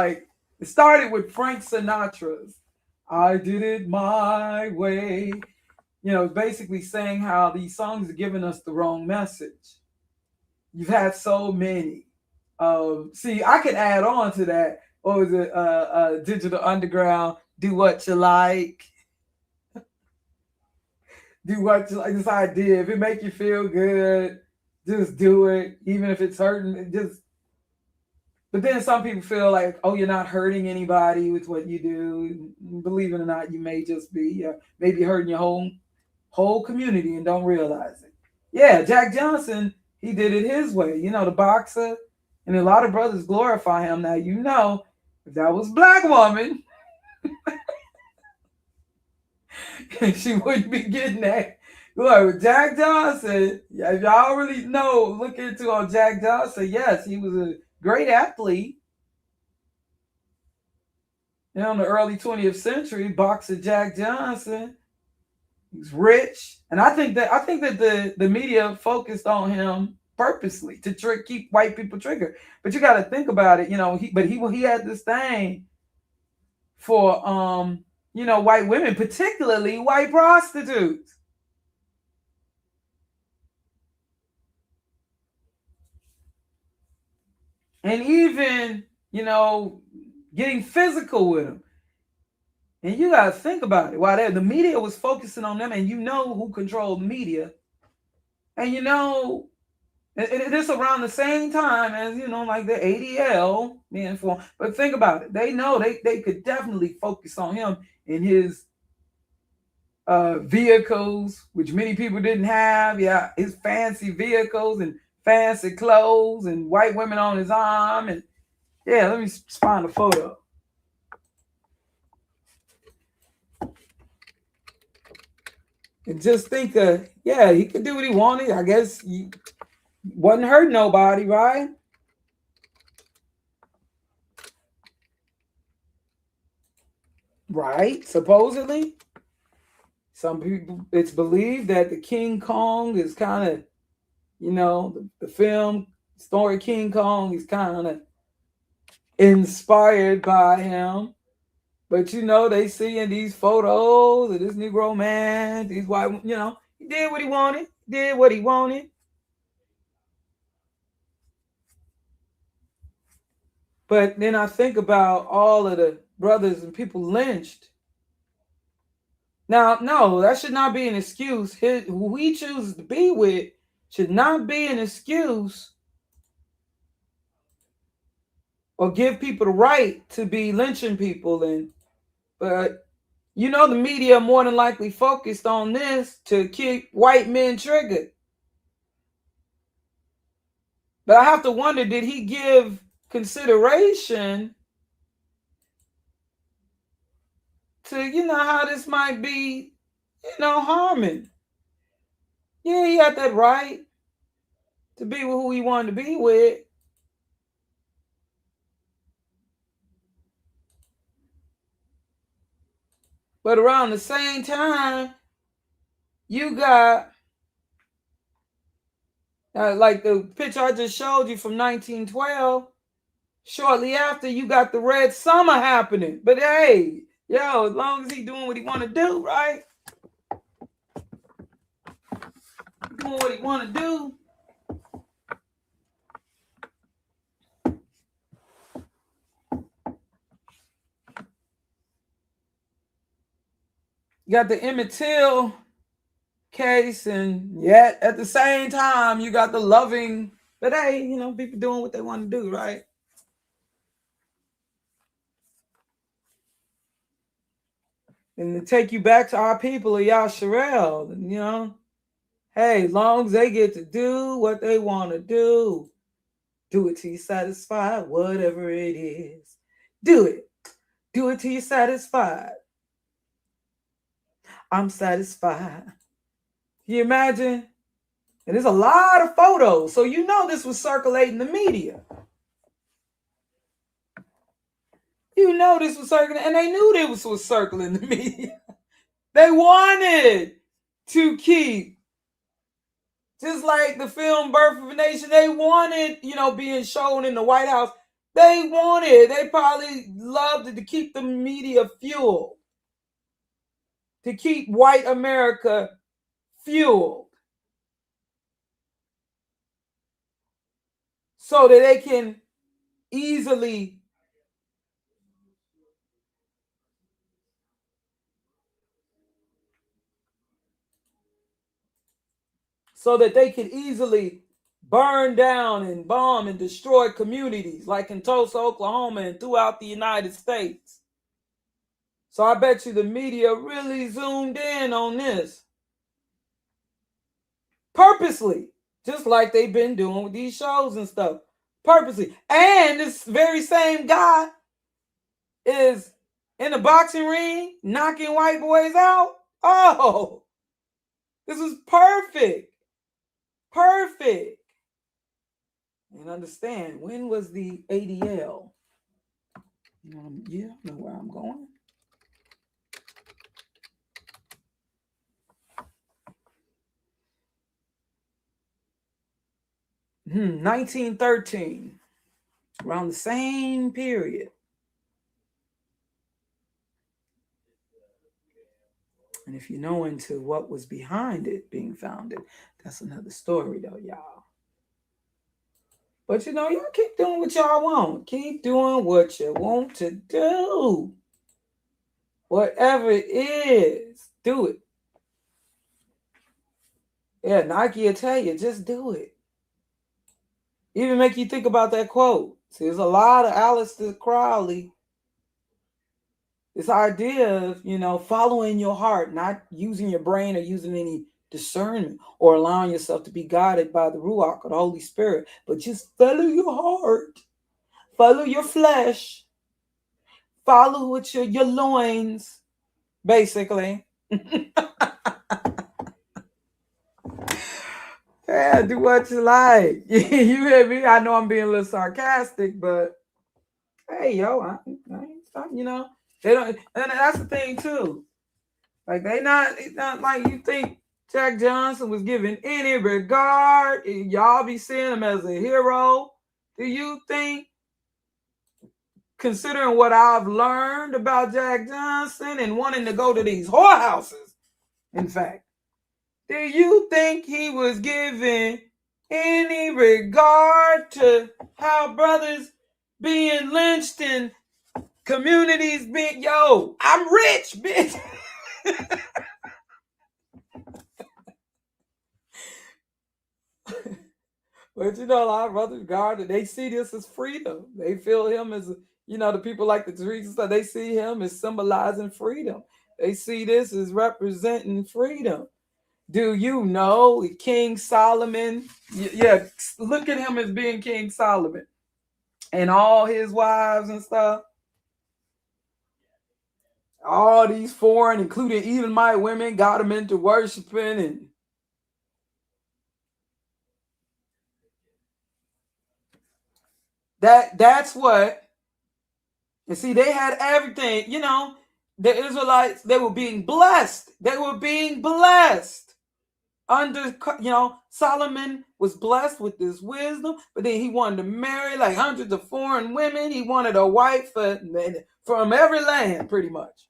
Speaker 1: it started with Frank Sinatra's I Did It My Way. It's basically saying how these songs are giving us the wrong message. You've had so many. See, I could add on to that. What was it? Digital Underground, Do What You Like. Do what you like, this idea. If it make you feel good, just do it, even if it's hurting. But then some people feel like, oh, you're not hurting anybody with what you do. Believe it or not, you may just be maybe hurting your whole community and don't realize it. Yeah, Jack Johnson, he did it his way. The boxer, and a lot of brothers glorify him. Now if that was a black woman, she wouldn't be getting that. Look, Jack Johnson, if y'all really know, look into on Jack Johnson. Yes, he was a great athlete. In the early 20th century, boxer Jack Johnson. He's rich, and I think that the media focused on him purposely to keep white people triggered. But you got to think about it, he had this thing for white women, particularly white prostitutes. And even, getting physical with them. And you got to think about it. While the media was focusing on them, and who controlled media. And this around the same time as, like the ADL being formed. But think about it. They know they could definitely focus on him in his vehicles, which many people didn't have. Yeah, his fancy vehicles and fancy clothes and white women on his arm. And yeah, let me find a photo. And just think, he could do what he wanted. I guess he wasn't hurting nobody, right? Right, supposedly. Some people, it's believed that the King Kong is kind of, the film story King Kong is kind of inspired by him. But they see in these photos of this Negro man, these white, he did what he wanted, But then I think about all of the brothers and people lynched. Now, no, that should not be an excuse. Who he chooses to be with should not be an excuse or give people the right to be lynching people. But the media more than likely focused on this to keep white men triggered. But I have to wonder, did he give consideration to, how this might be, harming? Yeah, he had that right to be with who he wanted to be with. But around the same time, you got, like the picture I just showed you from 1912, shortly after, you got the Red Summer happening. But hey, as long as he doing what he want to do, right? Doing what he want to do. You got the Emmett Till case, and yet at the same time, you got the Loving. But hey, people doing what they want to do, right? And to take you back to our people of Yasharel, hey, as long as they get to do what they want to do it till you're satisfied, whatever it is. Do it till you're satisfied. I'm satisfied. Can you imagine? And there's a lot of photos, so this was circulating the media. This was circulating, and they knew this was circling the media. They wanted to keep, just like the film Birth of a Nation, they wanted, being shown in the White House. They probably loved it to keep the media fueled, to keep white America fueled, so that they can easily burn down and bomb and destroy communities like in Tulsa, Oklahoma, and throughout the United States. So I bet you the media really zoomed in on this purposely, just like they've been doing with these shows and stuff, purposely. And this very same guy is in the boxing ring knocking white boys out. Oh, this is perfect. And understand, when was the ADL? Yeah, I know where I'm going. 1913, around the same period. And if you know into what was behind it being founded, that's another story though, y'all. But y'all keep doing what y'all want. Keep doing what you want to do. Whatever it is, do it. Yeah, Nike will tell you, just do it. Even make you think about that quote. See, there's a lot of Aleister Crowley. This idea of, following your heart, not using your brain or using any discernment or allowing yourself to be guided by the Ruach or the Holy Spirit, but just follow your heart, follow your flesh, follow with your loins, basically. Yeah, do what you like. You hear me? I know I'm being a little sarcastic, but hey, yo, I ain't stopping, They don't, and that's the thing too. Like it's not like you think Jack Johnson was given any regard. Y'all be seeing him as a hero. Do you think, considering what I've learned about Jack Johnson and wanting to go to these whorehouses, in fact, do you think he was given any regard to how brothers being lynched and communities being, I'm rich, bitch. But a lot of brothers regard, they see this as freedom. They feel him as, the people like the Teresa, they see him as symbolizing freedom. They see this as representing freedom. Do you know King Solomon? Yeah, look at him as being King Solomon and all his wives and stuff. All these foreign, including Edomite women, got him into worshiping and that's what. And see, they had everything. The Israelites, they were being blessed. They were being blessed. Under, Solomon was blessed with this wisdom, but then he wanted to marry like hundreds of foreign women. He wanted a wife from every land, pretty much.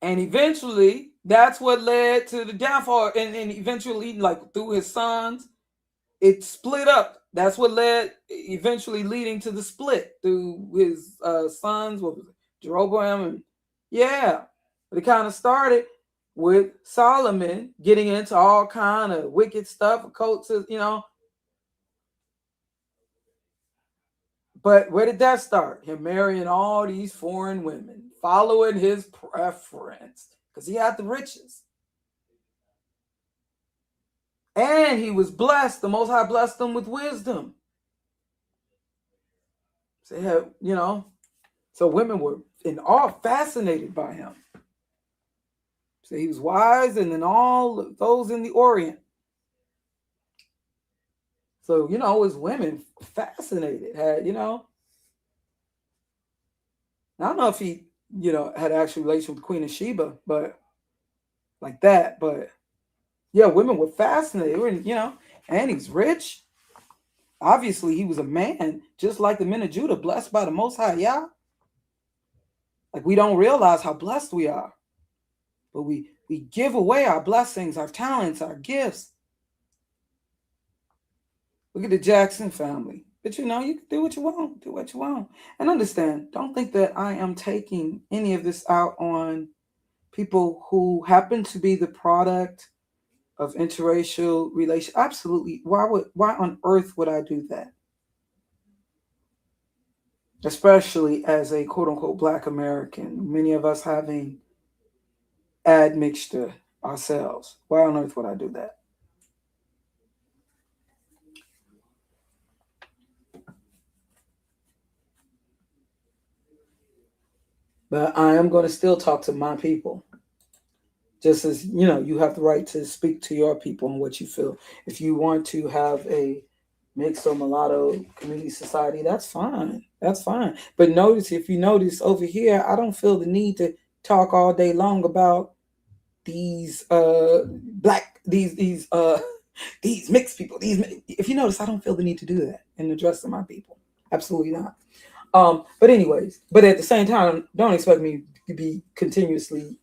Speaker 1: And eventually, that's what led to the downfall. And eventually, like through his sons, it split up. That's what led, eventually leading to the split through his sons. What was it? Jeroboam. And yeah, but it kind of started with Solomon getting into all kind of wicked stuff, cults, But where did that start? Him marrying all these foreign women, following his preference, because he had the riches. And he was blessed. The Most High blessed him with wisdom. So, so women were in awe, fascinated by him. So he was wise, and then all those in the Orient. So, his women fascinated, had, I don't know if he, had actual relation with Queen of Sheba, but like that. But yeah, women were fascinated, and he's rich. Obviously, he was a man, just like the men of Judah, blessed by the Most High Yah. Like, we don't realize how blessed we are. But we give away our blessings, our talents, our gifts. Look at the Jackson family. But you can do what you want. Do what you want. And understand, don't think that I am taking any of this out on people who happen to be the product of interracial relations. Absolutely. Why on earth would I do that? Especially as a quote unquote Black American, many of us having admixture ourselves. Why on earth would I do that? But I am going to still talk to my people. Just as, you have the right to speak to your people and what you feel. If you want to have a mixed or mulatto community society, that's fine. That's fine. But if you notice over here, I don't feel the need to talk all day long about these black these these mixed people. If you notice, I don't feel the need to do that in addressing my people. Absolutely not. But anyways, but at the same time, don't expect me to be continuously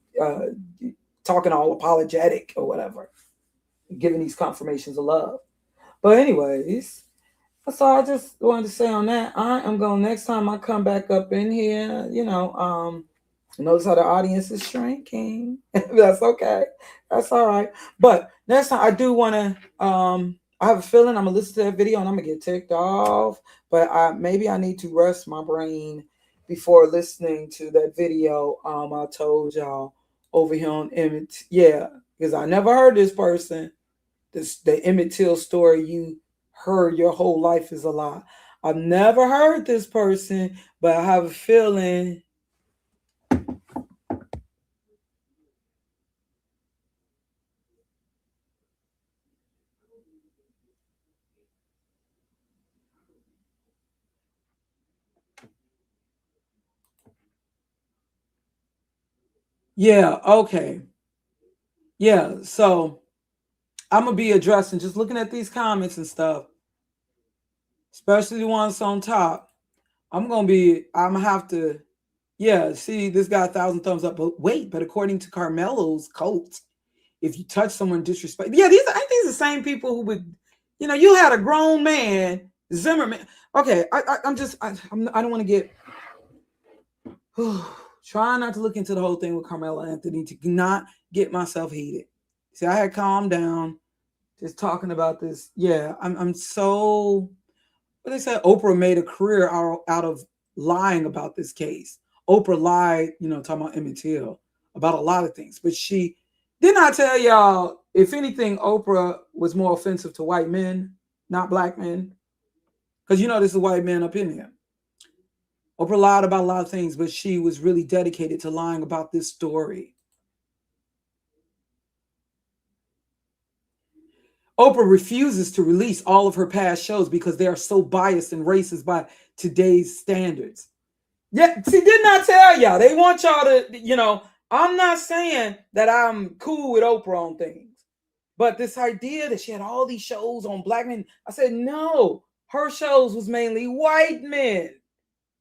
Speaker 1: talking all apologetic or whatever, giving these confirmations of love. But anyways, that's all I just wanted to say on that. I am going next time I come back up in here, notice how the audience is shrinking. That's okay. That's all right. But next time I do want to I have a feeling I'm gonna listen to that video and I'm gonna get ticked off. But maybe I need to rest my brain before listening to that video. I told y'all over here on Emmett. Yeah, because I never heard this person. The Emmett Till story you heard your whole life is a lie. I've never heard this person, but I have a feeling. Yeah, okay. Yeah, so I'm gonna be addressing just looking at these comments and stuff, especially the ones on top. I'm gonna have to, yeah, see, this got 1,000 thumbs up. But wait, but according to Carmelo's cult, if you touch someone disrespect, yeah, I think these are the same people who would, you had a grown man, Zimmerman. Okay, I don't want to get trying not to look into the whole thing with Carmelo Anthony to not get myself heated. See, I had calmed down just talking about this. Yeah, I'm so. What they said, Oprah made a career out of lying about this case. Oprah lied, talking about Emmett Till about a lot of things, but she did not tell y'all. If anything, Oprah was more offensive to white men, not black men, because this is white men up in here. Oprah lied about a lot of things, but she was really dedicated to lying about this story. Oprah refuses to release all of her past shows because they are so biased and racist by today's standards. Yeah, she did not tell y'all. They want y'all to, I'm not saying that I'm cool with Oprah on things, but this idea that she had all these shows on black men, I said, no, her shows was mainly white men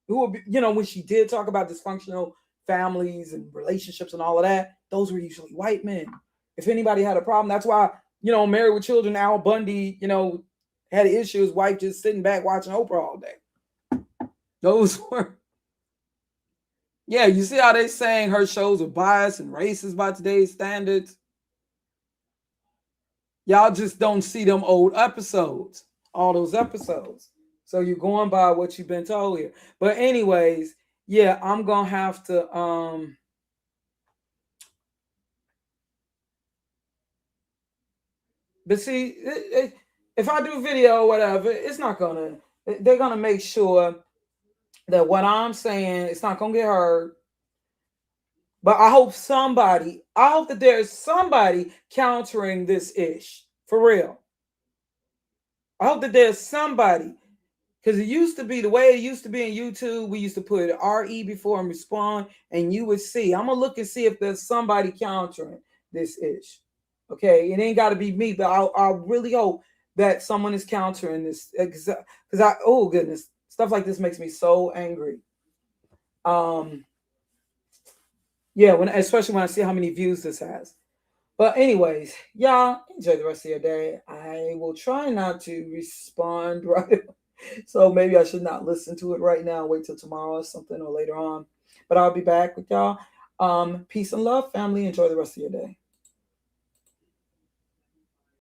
Speaker 1: who, when she did talk about dysfunctional families and relationships and all of that, those were usually white men. If anybody had a problem, that's why, Married with Children, Al Bundy, had an issue. His wife just sitting back watching Oprah all day. Those were, yeah, you see how they saying her shows are biased and racist by today's standards? Y'all just don't see them old episodes, all those episodes. So you're going by what you've been told here. But anyways, yeah, I'm going to have to, but see, if I do video or whatever, it's not going to, they're going to make sure that what I'm saying, it's not going to get heard. But I hope that there's somebody countering this ish. For real. I hope that there's somebody. Because it used to be the way it used to be in YouTube. We used to put RE before and respond, and you would see. I'm going to look and see if there's somebody countering this ish. Okay, it ain't got to be me, but I really hope that someone is countering this. Because oh goodness, stuff like this makes me so angry. Yeah, especially when I see how many views this has. But anyways, y'all enjoy the rest of your day. I will try not to respond right. So maybe I should not listen to it right now. Wait till tomorrow or something or later on. But I'll be back with y'all. Peace and love, family. Enjoy the rest of your day.